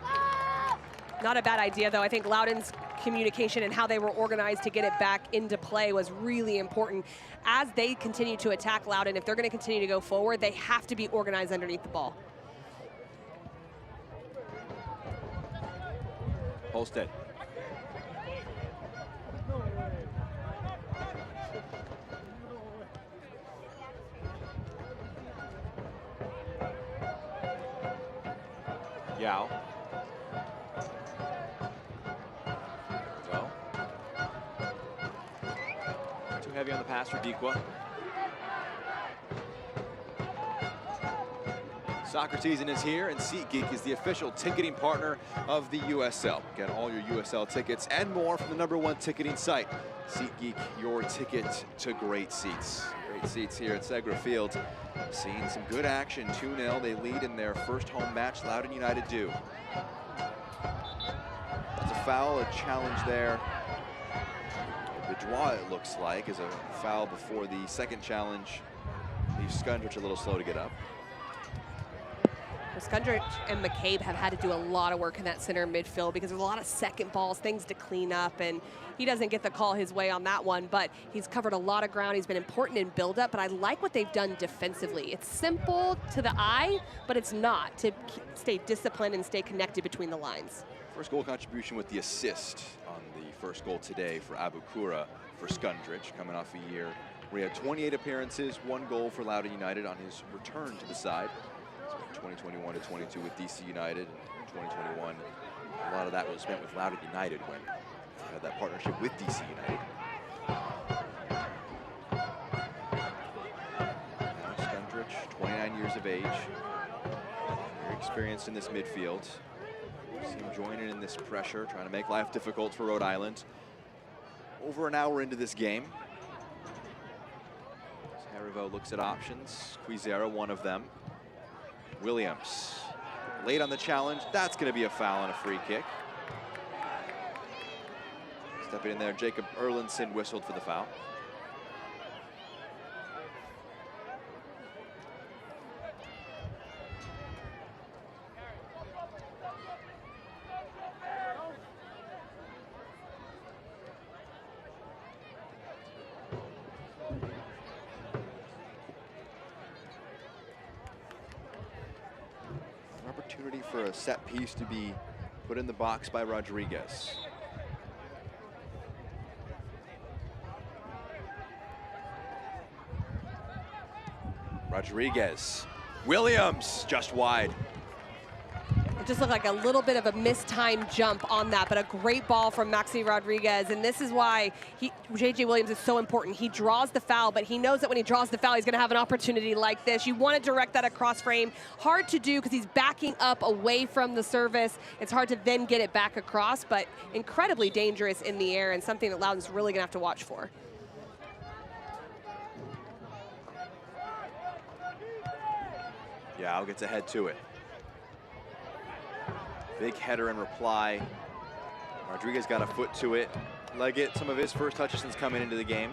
Not a bad idea, though. I think Loudoun's communication and how they were organized to get it back into play was really important. As they continue to attack Loudoun, if they're going to continue to go forward, they have to be organized underneath the ball. Holstead. Yao. Well, too heavy on the pass for Deekwa. Soccer season is here, and SeatGeek is the official ticketing partner of the USL. Get all your USL tickets and more from the #1 ticketing site. SeatGeek, your ticket to great seats. Great seats here at Segra Field. Seeing some good action, 2-0. They lead in their first home match. Loudoun United do. That's a foul, a challenge there. Vidjois, it looks like, is a foul before the second challenge. Leaves Skundrich a little slow to get up. Well, Skundrich and McCabe have had to do a lot of work in that center midfield because there's a lot of second balls, things to clean up, and he doesn't get the call his way on that one, but he's covered a lot of ground. He's been important in build-up, but I like what they've done defensively. It's simple to the eye, but it's not, to stay disciplined and stay connected between the lines. First goal contribution with the assist on the first goal today for Abukura for Skundrich, coming off a year where he had 28 appearances, 1 goal for Loudoun United on his return to the side. 2021 to 22 with DC United, and 2021, a lot of that was spent with Loudoun United when we had that partnership with DC United. Now Skundrich, 29 years of age, very experienced in this midfield. See him joining in this pressure, trying to make life difficult for Rhode Island. Over an hour into this game. Herivo looks at options. Quizera, one of them. Williams, late on the challenge. That's going to be a foul and a free kick. Stepping in there, Jacob Erlandson whistled for the foul. for a set piece to be put in the box by Rodriguez. Rodriguez. Williams just wide. It just looked like a little bit of a mistimed jump on that, but a great ball from Maxi Rodriguez, and this is why J.J. Williams is so important. He draws the foul, but he knows that when he draws the foul, he's going to have an opportunity like this. You want to direct that across frame. Hard to do because he's backing up away from the service. It's hard to then get it back across, but incredibly dangerous in the air and something that Loudoun's really going to have to watch for. Yeah, I'll get to head to it. Big header in reply. Rodriguez got a foot to it. Leggett, some of his first touches since coming into the game.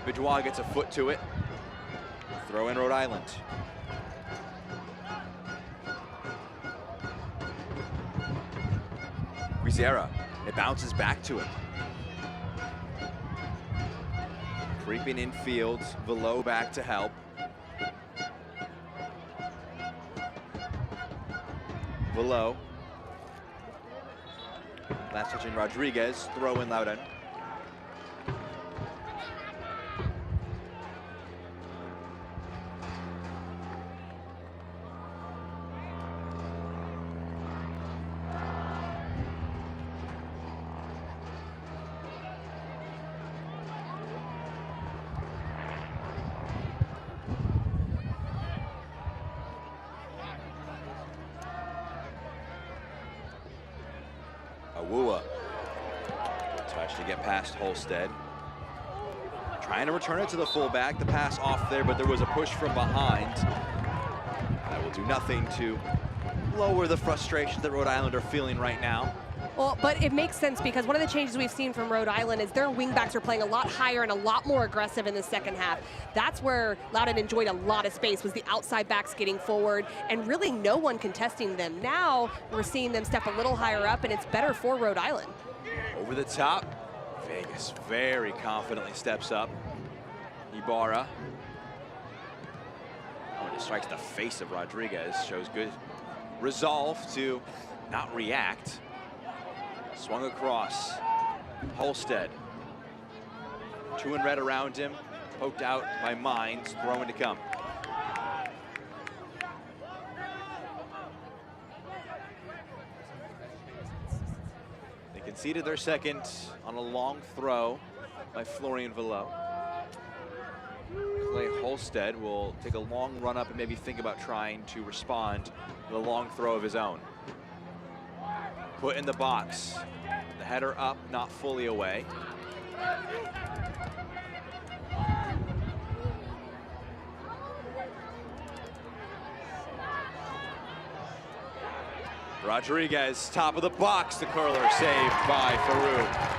Bidjois gets a foot to it. Throw in Rhode Island. Guizera, it bounces back to him. Creeping infield, Velo back to help. Velo. Last touch in Rodriguez, throw in Loudoun. Awua. Good touch to get past Holstead. Trying to return it to the fullback. The pass off there, but there was a push from behind. That will do nothing to lower the frustration that Rhode Island are feeling right now. Well, but it makes sense because one of the changes we've seen from Rhode Island is their wingbacks are playing a lot higher and a lot more aggressive in the second half. That's where Loudoun enjoyed a lot of space, was the outside backs getting forward and really no one contesting them. Now we're seeing them step a little higher up and it's better for Rhode Island. Over the top, Vegas very confidently steps up. Ibarra. Oh, and it strikes the face of Rodriguez. Shows good resolve to not react. Swung across. Holstead. 2 in red around him. Poked out by Mines. Throwing to come. They conceded their second on a long throw by Florian Velo. Clay Holstead will take a long run up and maybe think about trying to respond with a long throw of his own. Put in the box. The header up, not fully away. Rodriguez, top of the box, the curler saved by Farouk.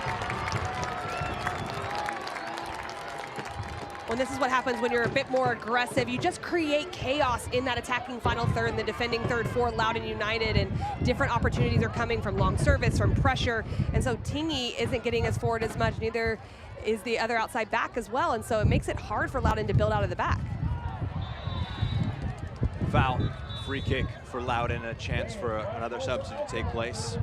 Well, this is what happens when you're a bit more aggressive. You just create chaos in that attacking final third and the defending third for Loudoun United, and different opportunities are coming from long service, from pressure, and so Tingy isn't getting us forward as much, neither is the other outside back as well, and so it makes it hard for Loudoun to build out of the back. Foul, free kick for Loudoun, a chance for another substitute to take place.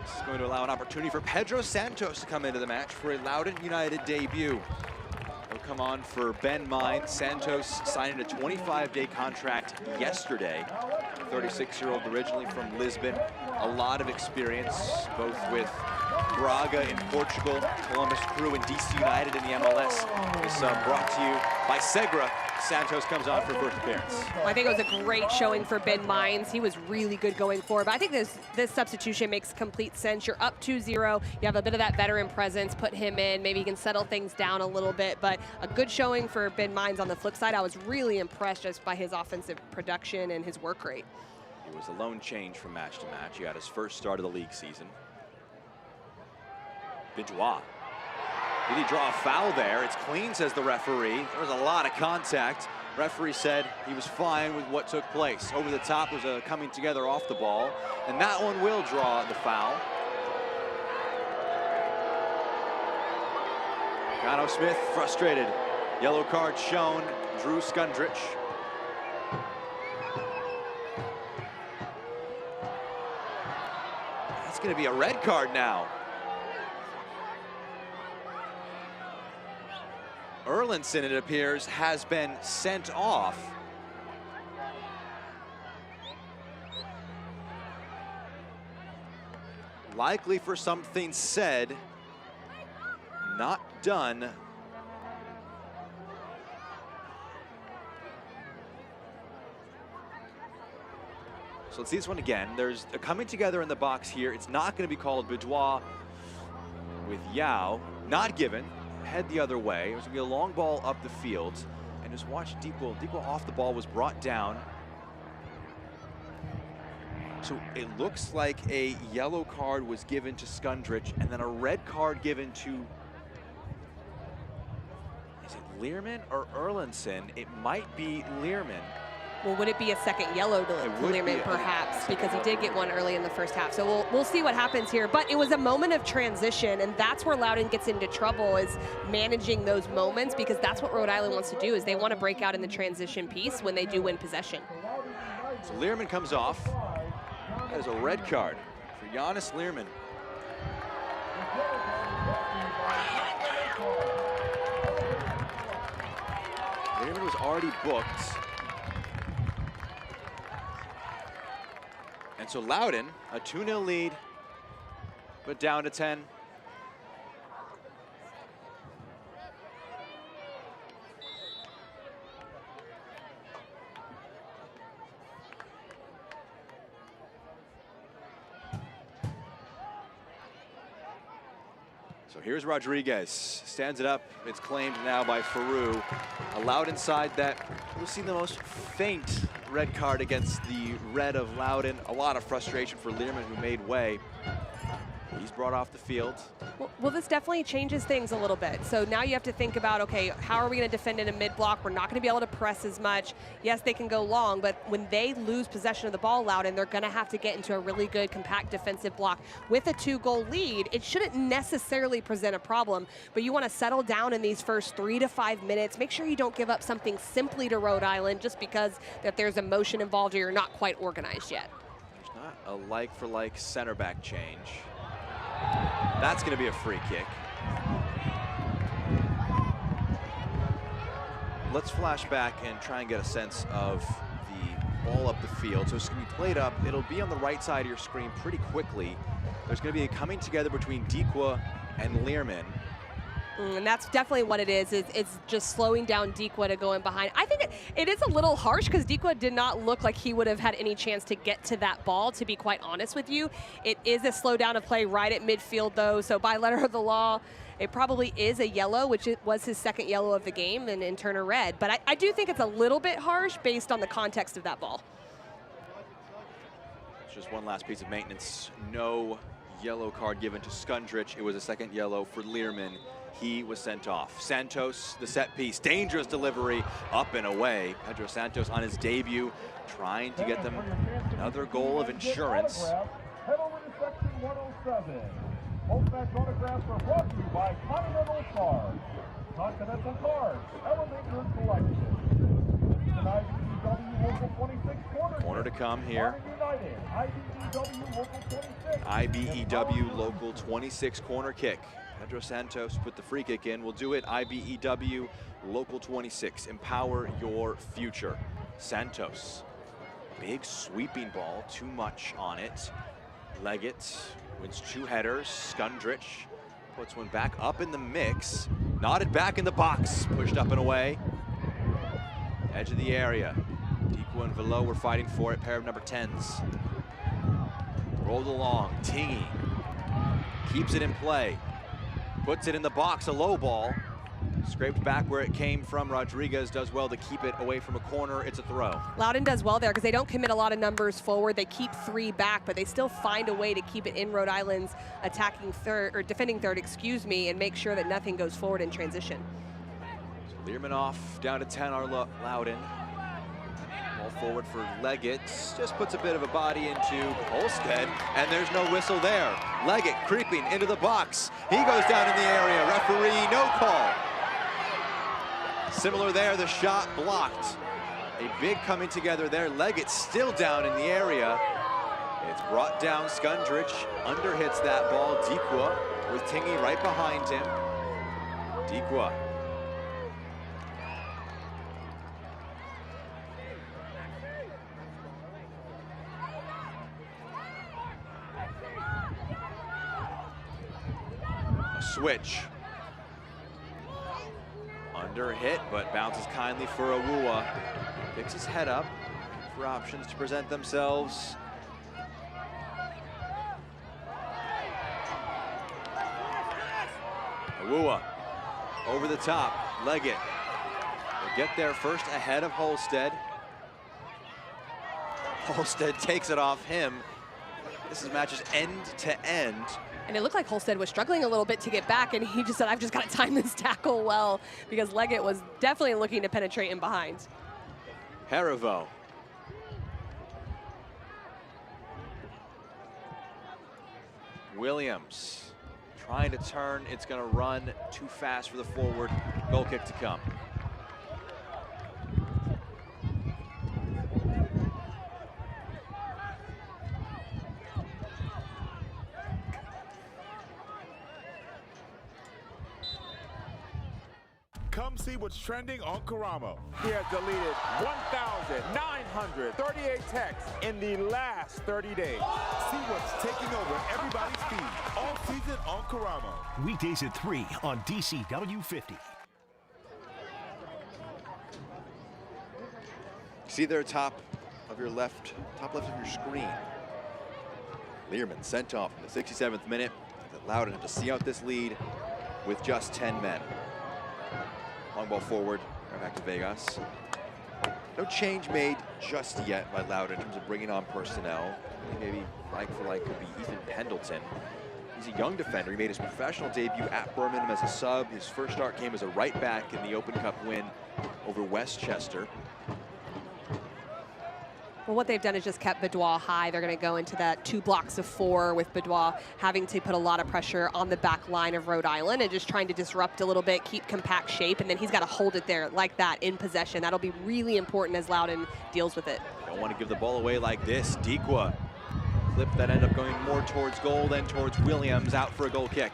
This is going to allow an opportunity for Pedro Santos to come into the match for a Loudoun United debut. He'll come on for Ben Mines. Santos signed a 25-day contract yesterday. 36-year-old originally from Lisbon. A lot of experience, both with Braga in Portugal, Columbus Crew, and DC United in the MLS. This brought to you by Segra. Santos comes on for first appearance. Well, I think it was a great showing for Ben Mines. He was really good going forward, but I think this substitution makes complete sense. You're up 2-0. You have a bit of that veteran presence. Put him in. Maybe he can settle things down a little bit, but a good showing for Ben Mines. On the flip side, I was really impressed just by his offensive production and his work rate. He was a lone change from match to match. He got his first start of the league season. Bidjois. Did he draw a foul there? It's clean, says the referee. There was a lot of contact. Referee said he was fine with what took place. Over the top was a coming together off the ball, and that one will draw the foul. Gano Smith frustrated. Yellow card shown, Drew Skundrich. That's going to be a red card now. Erlinson, it appears, has been sent off. Likely for something said, not done. So let's see this one again. There's a coming together in the box here. It's not going to be called Boudoir with Yao. Not given. Head the other way. It was going to be a long ball up the field. And just watch Deequa. Deequa off the ball, was brought down. So it looks like a yellow card was given to Skundrich and then a red card given to, is it Learman or Erlinson? It might be Learman. Well, would it be a second yellow to Learman, perhaps, because he did get one early in the first half. So we'll see what happens here. But it was a moment of transition, and that's where Loudoun gets into trouble, is managing those moments, because that's what Rhode Island wants to do, is they want to break out in the transition piece when they do win possession. So Learman comes off. That is a red card for Giannis Learman. Learman was already booked. And so Loudoun, a 2-0 lead, but down to 10. So here's Rodriguez, stands it up. It's claimed now by Faru. Allowed inside that, we'll see the most faint red card against the red of Loudoun. A lot of frustration for Learman, who made way. He's brought off the field. Well, this definitely changes things a little bit. So now you have to think about, okay, how are we going to defend in a mid-block? We're not going to be able to press as much. Yes, they can go long, but when they lose possession of the ball, Loudoun, they're going to have to get into a really good, compact defensive block. With a 2-goal lead, it shouldn't necessarily present a problem, but you want to settle down in these first 3 to 5 minutes. Make sure you don't give up something simply to Rhode Island just because that there's emotion involved or you're not quite organized yet. There's not a like-for-like center back change. That's going to be a free kick. Let's flash back and try and get a sense of the ball up the field. So it's going to be played up. It'll be on the right side of your screen pretty quickly. There's going to be a coming together between Deequa and Learman. And that's definitely what it is. It's just slowing down Deequa to go in behind. I think it is a little harsh because Deequa did not look like he would have had any chance to get to that ball, to be quite honest with you. It is a slowdown of play right at midfield, though. So by letter of the law, it probably is a yellow, which was his second yellow of the game, and in turn a red. But I do think it's a little bit harsh based on the context of that ball. It's just one last piece of maintenance. No yellow card given to Skundrich. It was a second yellow for Learman. He was sent off. Santos, the set piece, dangerous delivery, up and away. Pedro Santos on his debut, trying to get them another goal of insurance. Head over to section 107. Post-match autographs are brought to you by Continental Cards. Continental Cards, elevate your collection. Tonight, IBEW Local 26 Corner to come here. IBEW Local 26 corner kick. Pedro Santos put the free kick in. We'll do it. IBEW Local 26. Empower your future. Santos. Big sweeping ball. Too much on it. Leggett wins 2 headers. Skundrich puts one back up in the mix. Knotted back in the box. Pushed up and away. Edge of the area. Deequa and Velo were fighting for it. Pair of number 10s. Rolled along. Tingy keeps it in play. Puts it in the box, a low ball. Scraped back where it came from. Rodriguez does well to keep it away from a corner. It's a throw. Loudoun does well there because they don't commit a lot of numbers forward. They keep 3 back, but they still find a way to keep it in Rhode Island's attacking third, or defending third, excuse me, and make sure that nothing goes forward in transition. So Learman off, down to 10 are Loudoun. Ball forward for Leggett. Just puts a bit of a body into Holstead, and there's no whistle there. Leggett creeping into the box. He goes down in the area. Referee, no call. Similar there, the shot blocked. A big coming together there. Leggett still down in the area. It's brought down. Skundrich underhits that ball. Dikwa with Tingy right behind him. Dikwa. A switch. Under hit, but bounces kindly for Awuwa. Picks his head up for options to present themselves. Awuwa over the top. Leggett will get there first ahead of Holstead. Holstead takes it off him. This is matches end to end. And it looked like Holstead was struggling a little bit to get back, and he just said, I've just got to time this tackle well, because Leggett was definitely looking to penetrate in behind. Harivo. Williams trying to turn. It's going to run too fast for the forward. Goal kick to come. Come see what's trending on Karamo. He has deleted 1,938 texts in the last 30 days. See what's taking over everybody's feed all season on Karamo. Weekdays at 3 on DCW 50. See there, top left of your screen. Learman sent off in the 67th minute. Loudoun have to see out this lead with just 10 men. Long ball forward, right back to Vegas. No change made just yet by Loudoun in terms of bringing on personnel. Maybe like for like could be Ethan Pendleton. He's a young defender. He made his professional debut at Birmingham as a sub. His first start came as a right back in the Open Cup win over Westchester. Well, what they've done is just kept Bedouin high. They're going to go into that 2 blocks of 4 with Bedouin having to put a lot of pressure on the back line of Rhode Island and just trying to disrupt a little bit, keep compact shape, and then he's got to hold it there like that in possession. That'll be really important as Loudoun deals with it. Don't want to give the ball away like this. Dikwa, clip that ended up going more towards goal than towards Williams, out for a goal kick.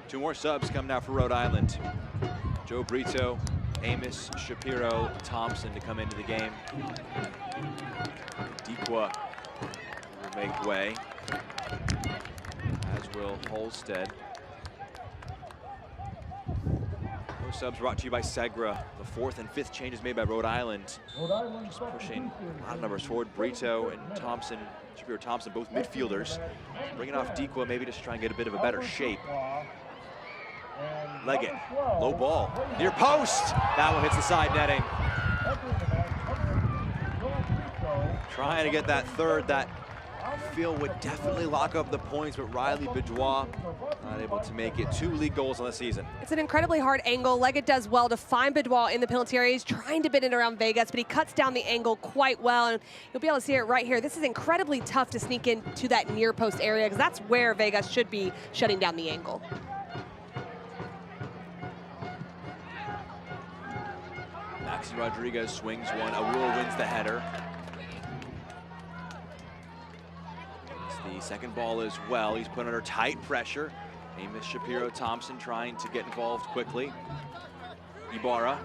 Two more subs come now for Rhode Island. Joe Brito, Amos, Shapiro, Thompson to come into the game. Dikwa will make way, as will Holstead. Those subs brought to you by Segra. The 4th and 5th changes made by Rhode Island. Just pushing a lot of numbers forward. Brito and Thompson, Shapiro, Thompson, both midfielders. Bringing off Dikwa maybe just to try and get a bit of a better shape. Leggett, low ball, near post. That one hits the side netting. Trying to get that third that I feel would definitely lock up the points, but Riley Bedouin not able to make it. 2 league goals on the season. It's an incredibly hard angle. Leggett does well to find Bedouin in the penalty area. He's trying to bend it around Vegas, but he cuts down the angle quite well, and you'll be able to see it right here. This is incredibly tough to sneak into that near post area, because that's where Vegas should be shutting down the angle. Maxi Rodriguez swings one. Awuwa wins the header. It's the second ball as well. He's put under tight pressure. Amos, Shapiro, Thompson trying to get involved quickly. Ibarra.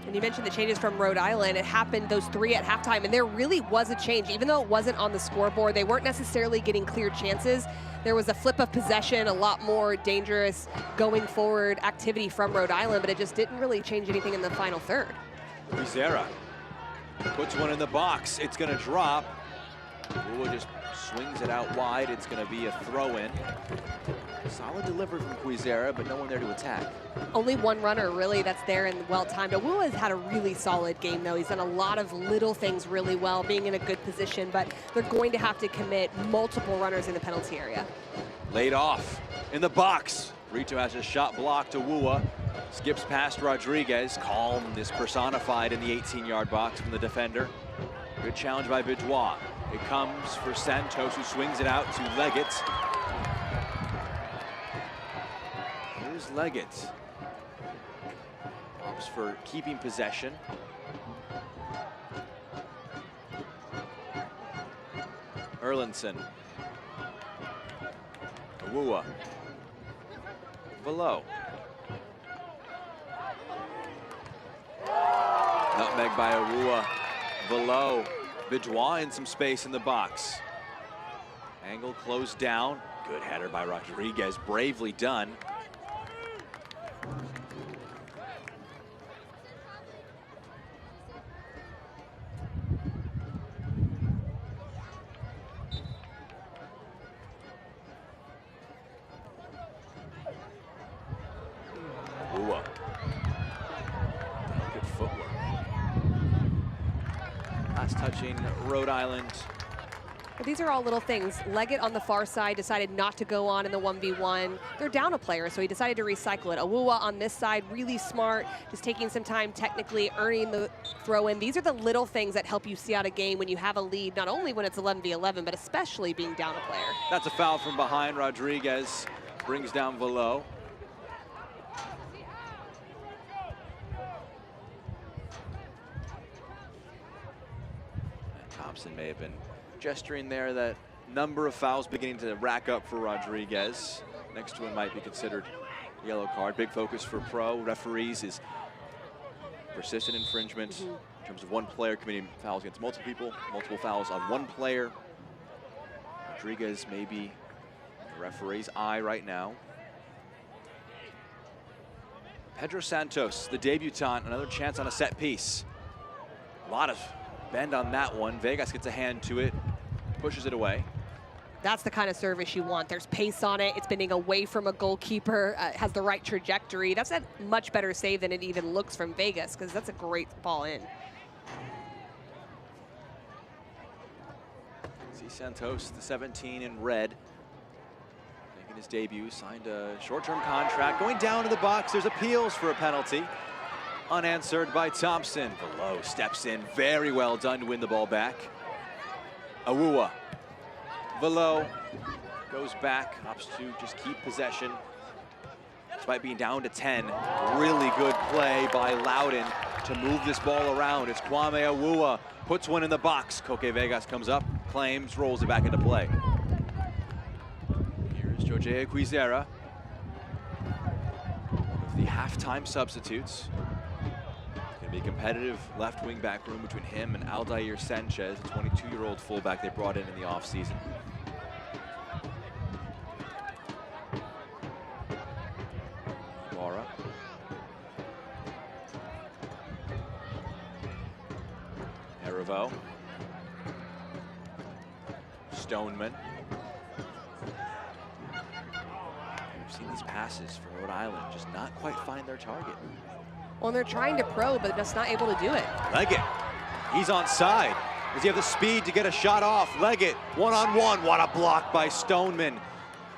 And you mentioned the changes from Rhode Island. It happened, those 3 at halftime, and there really was a change. Even though it wasn't on the scoreboard, they weren't necessarily getting clear chances. There was a flip of possession, a lot more dangerous going forward activity from Rhode Island, but it just didn't really change anything in the final third. Rizera puts one in the box. It's going to drop. Wua just swings it out wide. It's going to be a throw-in. Solid delivery from Quizera, but no one there to attack. Only one runner, really, that's there and well-timed. Awuwa has had a really solid game, though. He's done a lot of little things really well, being in a good position, but they're going to have to commit multiple runners in the penalty area. Laid off in the box. Rito has a shot blocked. Awuwa skips past Rodriguez. Calm is personified in the 18-yard box from the defender. Good challenge by Bidois. It comes for Santos, who swings it out to Leggett. Here's Leggett. Opts for keeping possession. Erlinson. Awuwa. Below. Nutmeg by Awuwa. Below. Bidois in some space in the box. Angle closed down. Good header by Rodriguez. Bravely done. Awuwa. Good footwork. Last touching Rhode Island. But these are all little things. Leggett on the far side decided not to go on in the 1v1. They're down a player, so he decided to recycle it. Awuwa on this side, really smart, just taking some time technically, earning the throw in. These are the little things that help you see out a game when you have a lead, not only when it's 11v11, but especially being down a player. That's a foul from behind. Rodriguez brings down Velo. Thompson may have been gesturing there, that number of fouls beginning to rack up for Rodriguez. Next one might be considered a yellow card. Big focus for pro referees is persistent infringement in terms of one player committing fouls against multiple people, multiple fouls on one player. Rodriguez may be the referee's eye right now. Pedro Santos, the debutant, another chance on a set piece. A lot of bend on that one. Vegas gets a hand to it, pushes it away. That's the kind of service you want. There's pace on it. It's bending away from a goalkeeper. Has the right trajectory. That's a much better save than it even looks from Vegas, because that's a great ball in. See Santos, the 17 in red, making his debut, signed a short-term contract. Going down to the box, there's appeals for a penalty. Unanswered by Thompson. Below steps in, very well done to win the ball back. Awuwa. Velo goes back, opts to just keep possession. Despite being down to 10, really good play by Loudoun to move this ball around. It's Kwame Awuwa, puts one in the box. Koke Vegas comes up, claims, rolls it back into play. Here's Jose Quizera with the halftime substitutes. Be a competitive left wing back room between him and Aldair Sanchez, the 22-year-old fullback they brought in the offseason. Ibarra. Erivo. Stoneman. We've seen these passes from Rhode Island just not quite find their target. Well, they're trying to probe, but just not able to do it. Leggett, he's on side. Does he have the speed to get a shot off? Leggett, one-on-one, what a block by Stoneman.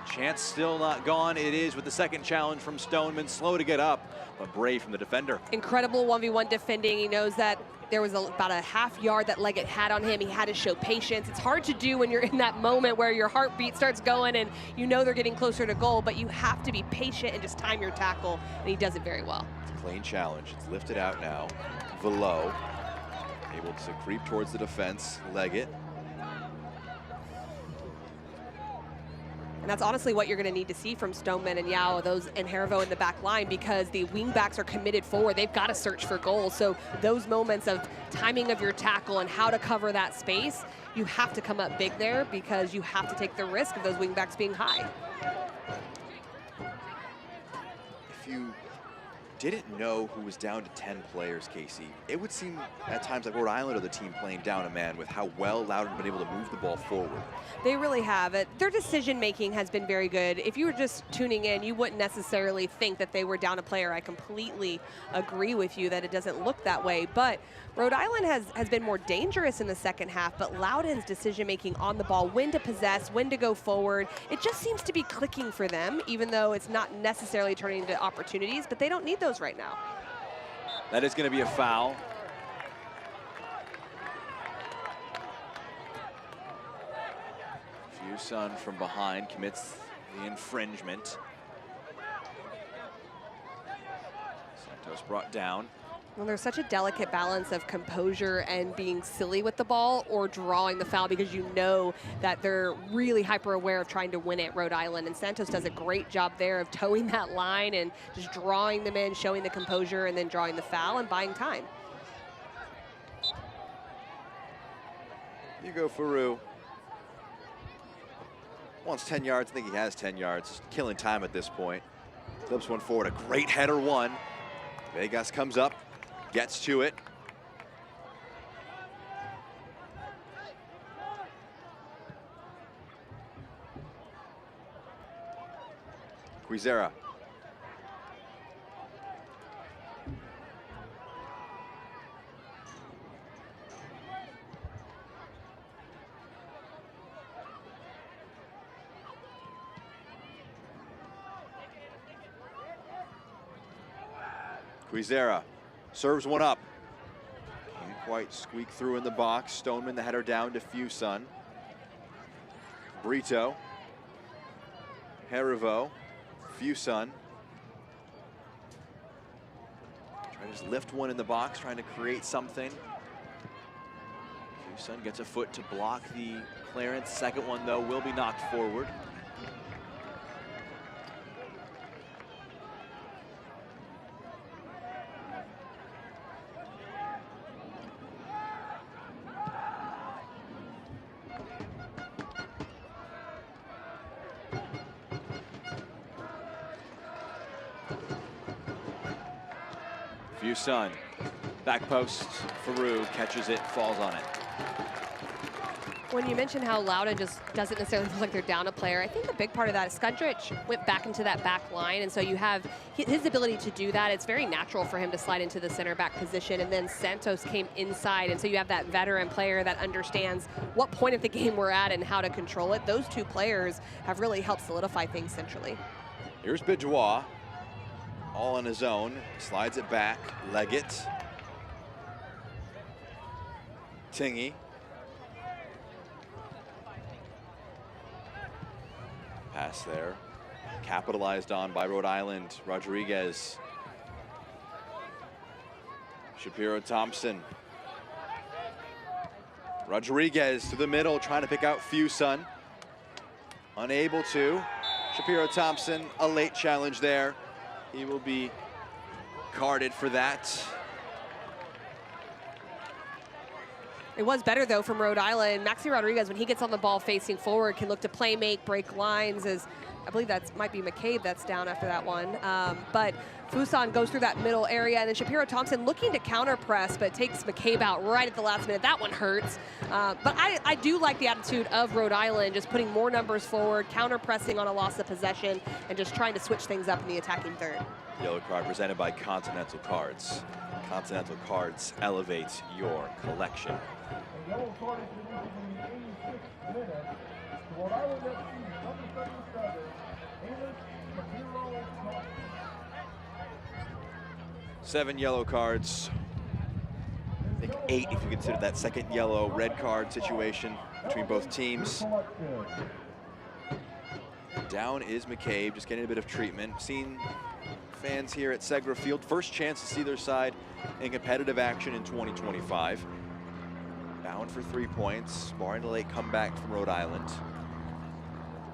Chance still not gone. It is with the second challenge from Stoneman. Slow to get up, but brave from the defender. Incredible 1v1 defending. He knows that there was about a half yard that Leggett had on him. He had to show patience. It's hard to do when you're in that moment where your heartbeat starts going and you know they're getting closer to goal, but you have to be patient and just time your tackle, and he does it very well. Clean challenge. It's lifted out now. Velo able to creep towards the defense. Leggett. And that's honestly what you're going to need to see from Stoneman and Yao, those and Herivo in the back line, because the wingbacks are committed forward. They've got to search for goals. So those moments of timing of your tackle and how to cover that space, you have to come up big there, because you have to take the risk of those wingbacks being high. If you didn't know who was down to 10 players, Casey. It would seem at times like Rhode Island are the team playing down a man with how well Loudoun have been able to move the ball forward. They really have. Their decision making has been very good. If you were just tuning in, you wouldn't necessarily think that they were down a player. I completely agree with you that it doesn't look that way. But Rhode Island has been more dangerous in the second half, but Loudoun's decision making on the ball, when to possess, when to go forward, it just seems to be clicking for them, even though it's not necessarily turning into opportunities, but they don't need those right now. That is going to be a foul. Fuson from behind commits the infringement. Santos brought down. Well, there's such a delicate balance of composure and being silly with the ball or drawing the foul, because you know that they're really hyper aware of trying to win it, Rhode Island. And Santos does a great job there of towing that line and just drawing them in, showing the composure, and then drawing the foul and buying time. You go Faru. Wants 10 yards. I think he has 10 yards. Killing time at this point. Flips one forward. A great header one. Vegas comes up. Gets to it. Quizera. Quizera serves one up. Can't quite squeak through in the box. Stoneman, the header down to Fuson. Brito. Herivo. Fuson. Trying to just lift one in the box, trying to create something. Fuson gets a foot to block the clearance. Second one, though, will be knocked forward. Fuson, back post, Faru catches it, falls on it. When you mention how Loudoun just doesn't necessarily feel like they're down a player, I think a big part of that is Skundrich went back into that back line, and so you have his ability to do that. It's very natural for him to slide into the center back position, and then Santos came inside, and so you have that veteran player that understands what point of the game we're at and how to control it. Those two players have really helped solidify things centrally. Here's Bidjois, all on his own, slides it back, Leggett. Tingy. Pass there, capitalized on by Rhode Island. Rodriguez. Shapiro Thompson. Rodriguez to the middle, trying to pick out Fuson. Unable to. Shapiro Thompson, a late challenge there. He will be carded for that. It was better, though, from Rhode Island. Maxi Rodriguez, when he gets on the ball facing forward, can look to play make, break lines. As I believe that might be McCabe that's down after that one. But Fuson goes through that middle area, and then Shapiro Thompson looking to counter press, but takes McCabe out right at the last minute. That one hurts. But I do like the attitude of Rhode Island, just putting more numbers forward, counter pressing on a loss of possession, and just trying to switch things up in the attacking third. Yellow card presented by Continental Cards. Continental Cards elevates your collection. A yellow card is released in the 86th minute. Rhode Island FC number 77, Amos Shapiro Thompson. 7 yellow cards. I think 8 if you consider that second yellow, red card situation between both teams. Down is McCabe, just getting a bit of treatment. Seen fans here at Segra Field, first chance to see their side in competitive action in 2025. Bound for 3 points, barring a late comeback from Rhode Island.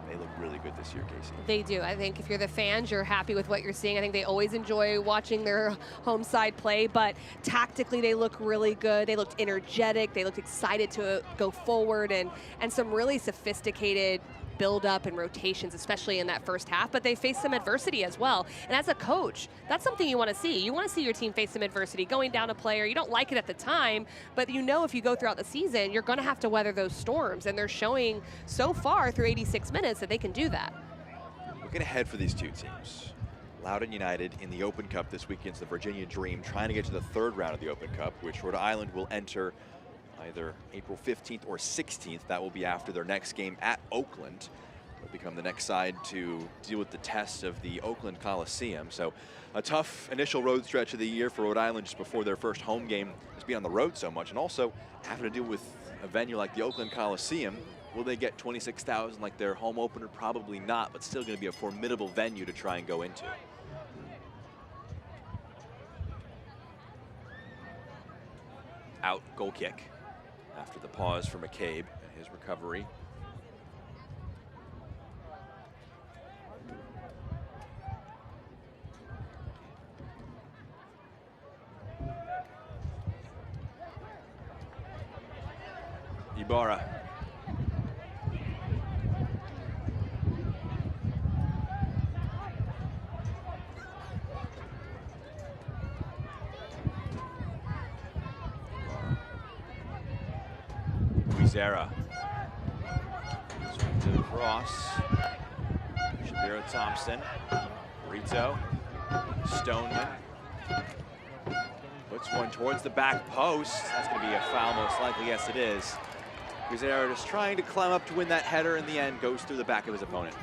They look really good this year, Casey. They do. I think if you're the fans, you're happy with what you're seeing. I think they always enjoy watching their home side play, but tactically they look really good. They looked energetic. They looked excited to go forward, and some really sophisticated build-up and rotations, especially in that first half, but they faced some adversity as well. And as a coach, that's something you want to see. You want to see your team face some adversity, going down a player. You don't like it at the time, but you know if you go throughout the season, you're going to have to weather those storms, and they're showing so far through 86 minutes that they can do that. Looking ahead for these two teams. Loudoun United in the Open Cup this week against the Virginia Dream, trying to get to the third round of the Open Cup, which Rhode Island will enter either April 15th or 16th. That will be after their next game at Oakland. They'll become the next side to deal with the test of the Oakland Coliseum. So a tough initial road stretch of the year for Rhode Island just before their first home game, just being on the road so much, and also having to deal with a venue like the Oakland Coliseum. Will they get 26,000 like their home opener? Probably not, but still going to be a formidable venue to try and go into. Out goal kick after the pause for McCabe and his recovery. Ibarra. Zera. Swing to the cross. Shapiro Thompson. Rito. Stoneman. Puts one towards the back post. That's going to be a foul, most likely. Yes, it is. Zera just trying to climb up to win that header. In the end, goes through the back of his opponent.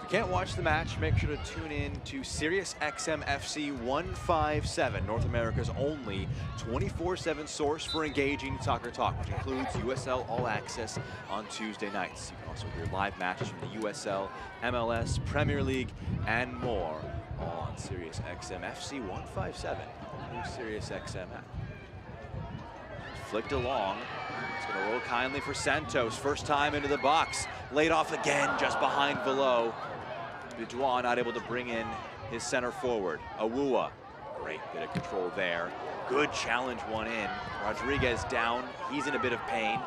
Can't watch the match, make sure to tune in to Sirius XM FC 157, North America's only 24/7 source for engaging soccer talk, which includes USL All Access on Tuesday nights. You can also hear live matches from the USL, MLS, Premier League, and more on Sirius XM FC 157, through Sirius XM app. Flicked along. It's going to roll kindly for Santos. First time into the box. Laid off again just behind Below. Dubois not able to bring in his center forward. Awua, great bit of control there. Good challenge one in. Rodriguez down, he's in a bit of pain.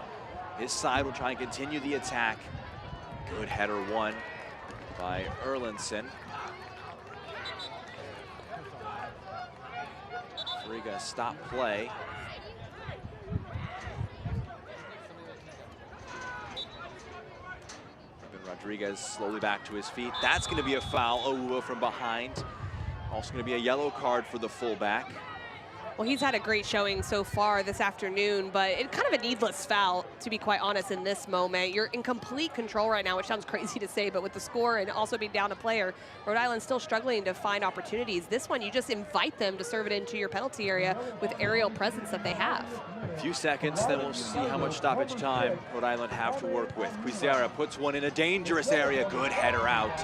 His side will try and continue the attack. Good header one by Erlinson. Rodriguez stop play. Rodriguez slowly back to his feet. That's going to be a foul. Awua from behind. Also going to be a yellow card for the fullback. Well, he's had a great showing so far this afternoon, but it's kind of a needless foul, to be quite honest, in this moment. You're in complete control right now, which sounds crazy to say, but with the score and also being down a player, Rhode Island's still struggling to find opportunities. This one, you just invite them to serve it into your penalty area with aerial presence that they have. A few seconds, then we'll see how much stoppage time Rhode Island have to work with. Quizera puts one in a dangerous area. Good header out.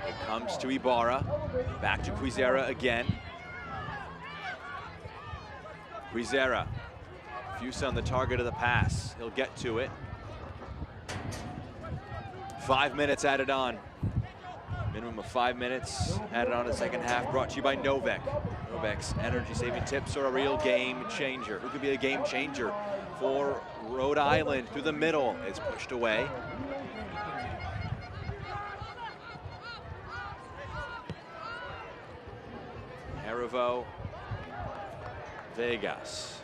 It comes to Ibarra. Back to Quizera again. Quizera, Fusa on the target of the pass. He'll get to it. 5 minutes added on. Minimum of 5 minutes added on in the second half. Brought to you by Novec. Novec's energy-saving tips are a real game changer. Who could be a game changer for Rhode Island? Through the middle, it's pushed away. Harivo. Vegas.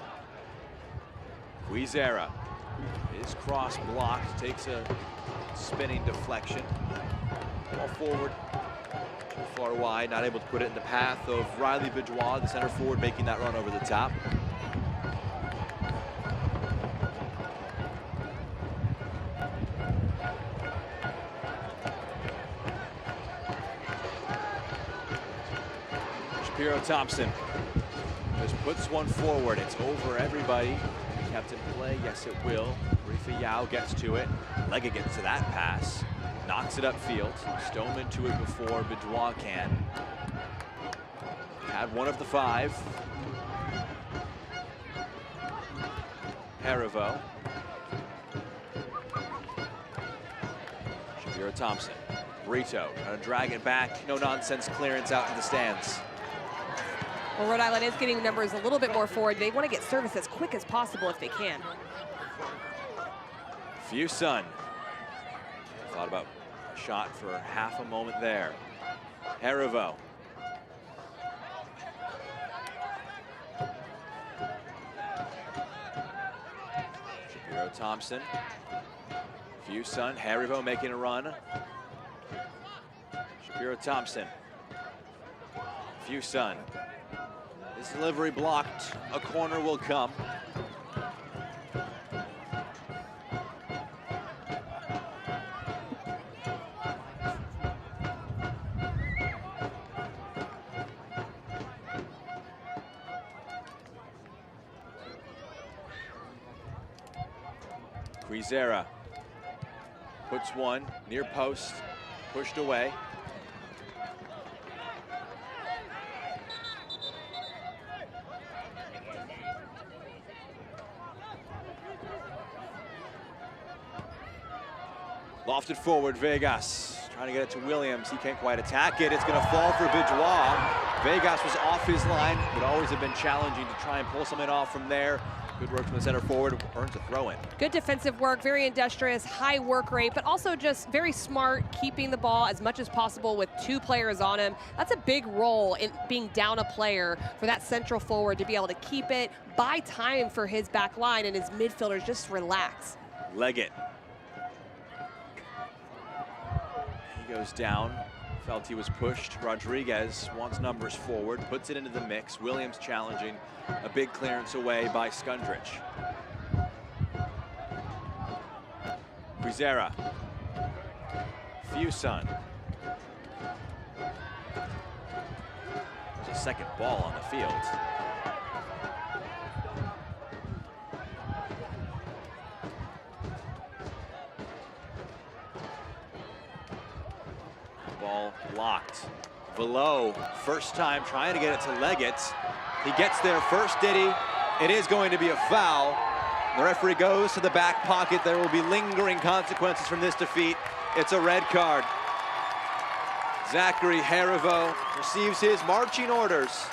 Quizera. His cross blocked, takes a spinning deflection. Ball forward, too far wide, not able to put it in the path of Riley Vidois, the center forward, making that run over the top. Shapiro Thompson just puts one forward. It's over everybody. Kept in play, yes it will. Rifa Yao gets to it. Lega gets to that pass. Knocks it upfield. Stoneman to it before Vidois can. Had one of the 5. Harivo. Shapiro Thompson. Rito trying to drag it back. No nonsense clearance out in the stands. Well, Rhode Island is getting numbers a little bit more forward. They want to get service as quick as possible if they can. Fuson thought about a shot for half a moment there. Harivo. Shapiro Thompson. Fuson, Harivo making a run. Shapiro Thompson. Fuson. His delivery blocked. A corner will come. Quizera puts one near post, pushed away. Lofted forward, Vegas trying to get it to Williams. He can't quite attack it. It's going to fall for Bijois. Vegas was off his line. Would always have been challenging to try and pull something off from there. Good work from the center forward, earns a throw in. Good defensive work, very industrious, high work rate, but also just very smart, keeping the ball as much as possible with 2 players on him. That's a big role in being down a player for that central forward to be able to keep it, buy time for his back line, and his midfielders just relax. Leggett. He goes down. Felt he was pushed. Rodriguez wants numbers forward, puts it into the mix. Williams challenging, a big clearance away by Skundrich. Quizera. Fuson. There's a second ball on the field. Ball blocked. Below, first time trying to get it to Leggett. He gets there first, did he? It is going to be a foul. The referee goes to the back pocket. There will be lingering consequences from this defeat. It's a red card. Zachary Harivo receives his marching orders.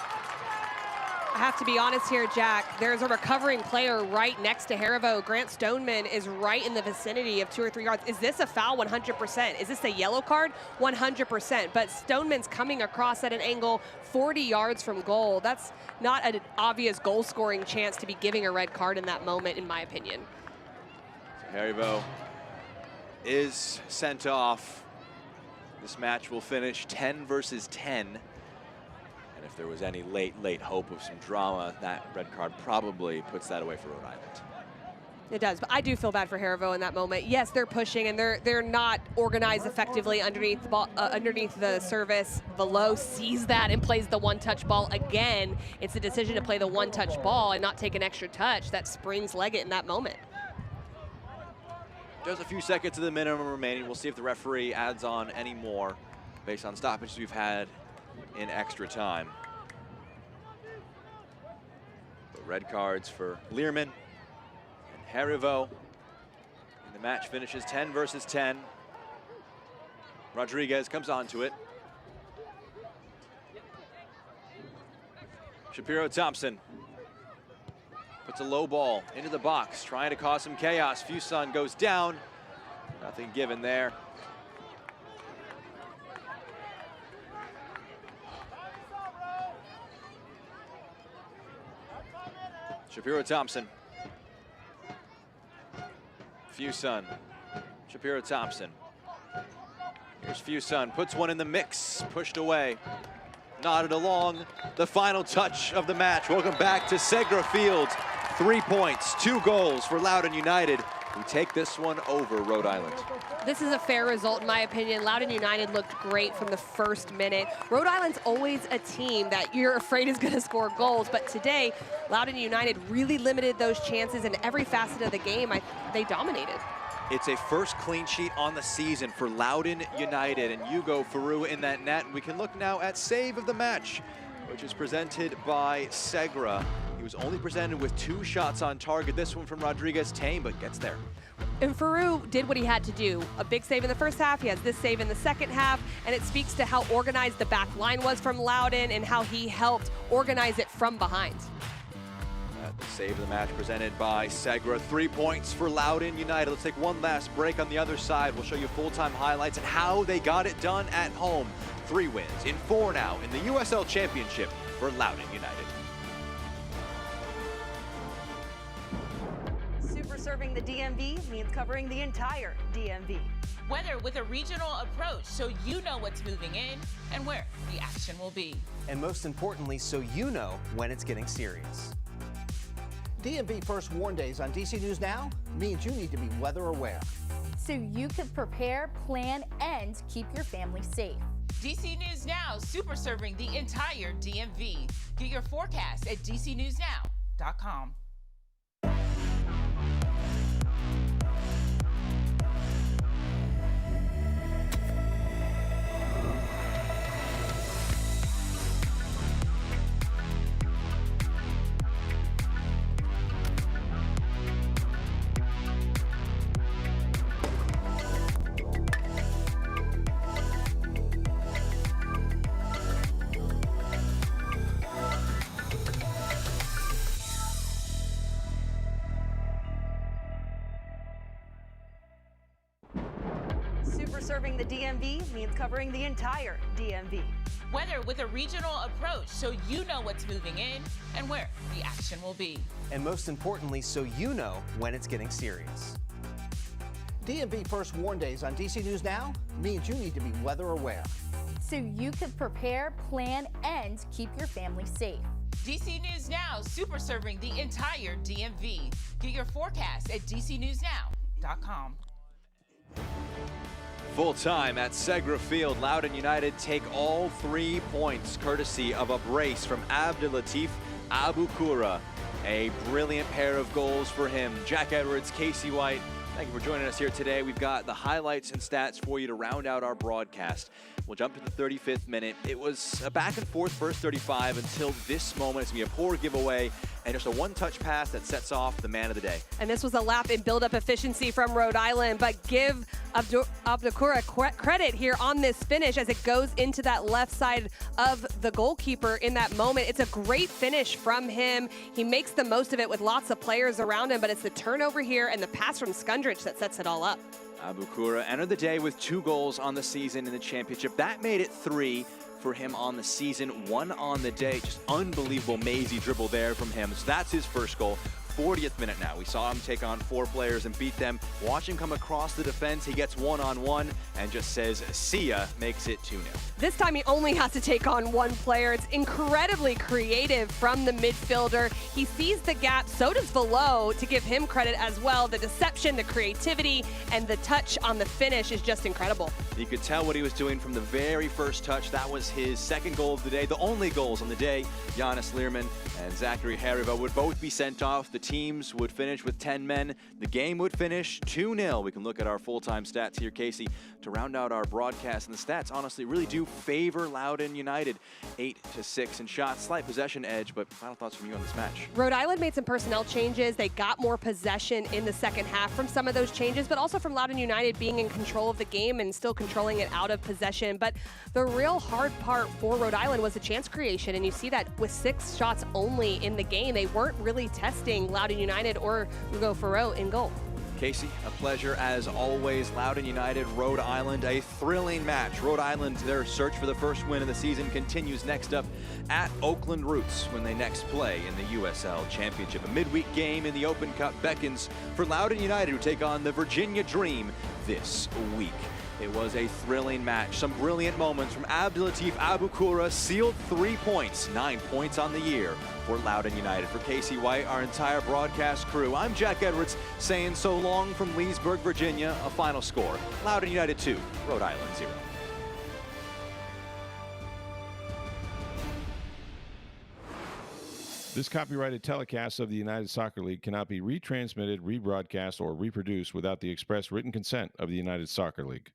I have to be honest here, Jack. There's a recovering player right next to Harivo. Grant Stoneman is right in the vicinity of 2 or 3 yards. Is this a foul? 100%. Is this a yellow card? 100%. But Stoneman's coming across at an angle 40 yards from goal. That's not an obvious goal-scoring chance to be giving a red card in that moment, in my opinion. So Harivo is sent off. This match will finish 10 versus 10. And if there was any late hope of some drama, that red card probably puts that away for Rhode Island. It does, but I do feel bad for Harivo in that moment. Yes, they're pushing and they're not organized effectively underneath the ball, underneath the service. Below sees that and plays the one-touch ball again. It's a decision to play the one-touch ball and not take an extra touch that springs Leggett in that moment. Just a few seconds to the minimum remaining. We'll see if the referee adds on any more based on stoppages we've had in extra time. But red cards for Learman and Harivo. And the match finishes 10 versus 10. Rodriguez comes onto it. Shapiro Thompson puts a low ball into the box, trying to cause some chaos. Fuson goes down. Nothing given there. Shapiro Thompson. Fuson. Shapiro Thompson. Here's Fuson, puts one in the mix, pushed away. Nodded along. The final touch of the match. Welcome back to Segra Field. 3 points, 2 goals for Loudoun United. We take this one over Rhode Island. This is a fair result, in my opinion. Loudoun United looked great from the first minute. Rhode Island's always a team that you're afraid is going to score goals, but today, Loudoun United really limited those chances in every facet of the game. They dominated. It's a first clean sheet on the season for Loudoun United, and Hugo Faru in that net. We can look now at save of the match, which is presented by Segra. He was only presented with 2 shots on target. This one from Rodriguez, tame, but gets there. And Faroux did what he had to do. A big save in the first half. He has this save in the second half. And it speaks to how organized the back line was from Loudoun and how he helped organize it from behind. The save of the match presented by Segra. 3 points for Loudoun United. Let's take one last break. On the other side, we'll show you full-time highlights and how they got it done at home. 3 wins in 4 now in the USL Championship for Loudoun United. Super serving the DMV means covering the entire DMV. Weather with a regional approach, so you know what's moving in and where the action will be. And most importantly, so you know when it's getting serious. DMV First Warn Days on DC News Now means you need to be weather aware. So you can prepare, plan, and keep your family safe. DC News Now, super serving the entire DMV. Get your forecast at dcnewsnow.com. Super serving the DMV means covering the entire DMV. Weather with a regional approach, so you know what's moving in and where the action will be. And most importantly, so you know when it's getting serious. DMV First Warn Days on DC News Now means you need to be weather aware. So you can prepare, plan, and keep your family safe. DC News Now, super serving the entire DMV. Get your forecast at dcnewsnow.com. Full time at Segra Field, Loudoun United take all 3 points courtesy of a brace from Abdulatif Abukura. A brilliant pair of goals for him. Jack Edwards, Casey White, thank you for joining us here today. We've got the highlights and stats for you to round out our broadcast. We'll jump to the 35th minute. It was a back and forth first 35 until this moment. It's going to be a poor giveaway and just a one-touch pass that sets off the man of the day. And this was a lap in build-up efficiency from Rhode Island, but give Abdukura credit here on this finish as it goes into that left side of the goalkeeper in that moment. It's a great finish from him. He makes the most of it with lots of players around him, but it's the turnover here and the pass from Skundrich that sets it all up. Abukura entered the day with 2 goals on the season in the championship. That made it 3 for him on the season, 1 on the day. Just unbelievable mazy dribble there from him. So that's his first goal. 40th minute now. We saw him take on 4 players and beat them. Watch him come across the defense. He gets one-on-one and just says, see ya, makes it 2-0. This time he only has to take on 1 player. It's incredibly creative from the midfielder. He sees the gap, so does Velo, to give him credit as well. The deception, the creativity, and the touch on the finish is just incredible. You could tell what he was doing from the very first touch. That was his 2nd goal of the day, the only goals on the day. Giannis Learman and Zachary Hariba would both be sent off. The teams would finish with 10 men. The game would finish 2-0. We can look at our full-time stats here, Casey, to round out our broadcast. And the stats, honestly, really do favor Loudoun United. 8-6 in shots, slight possession edge, but final thoughts from you on this match. Rhode Island made some personnel changes. They got more possession in the second half from some of those changes, but also from Loudoun United being in control of the game and still controlling it out of possession. But the real hard part for Rhode Island was the chance creation, and you see that with 6 shots only in the game. They weren't really testing Loudoun United or Hugo Farreau in goal. Casey, a pleasure as always. Loudoun United, Rhode Island, a thrilling match. Rhode Island, their search for the first win of the season continues next up at Oakland Roots when they next play in the USL Championship. A midweek game in the Open Cup beckons for Loudoun United, who take on the Virginia Dream this week. It was a thrilling match. Some brilliant moments from Abdulatif Abukura, sealed 3 points, 9 points on the year for Loudoun United. For Casey White, our entire broadcast crew, I'm Jack Edwards saying so long from Leesburg, Virginia. A final score, Loudoun United 2, Rhode Island 0. This copyrighted telecast of the United Soccer League cannot be retransmitted, rebroadcast, or reproduced without the express written consent of the United Soccer League.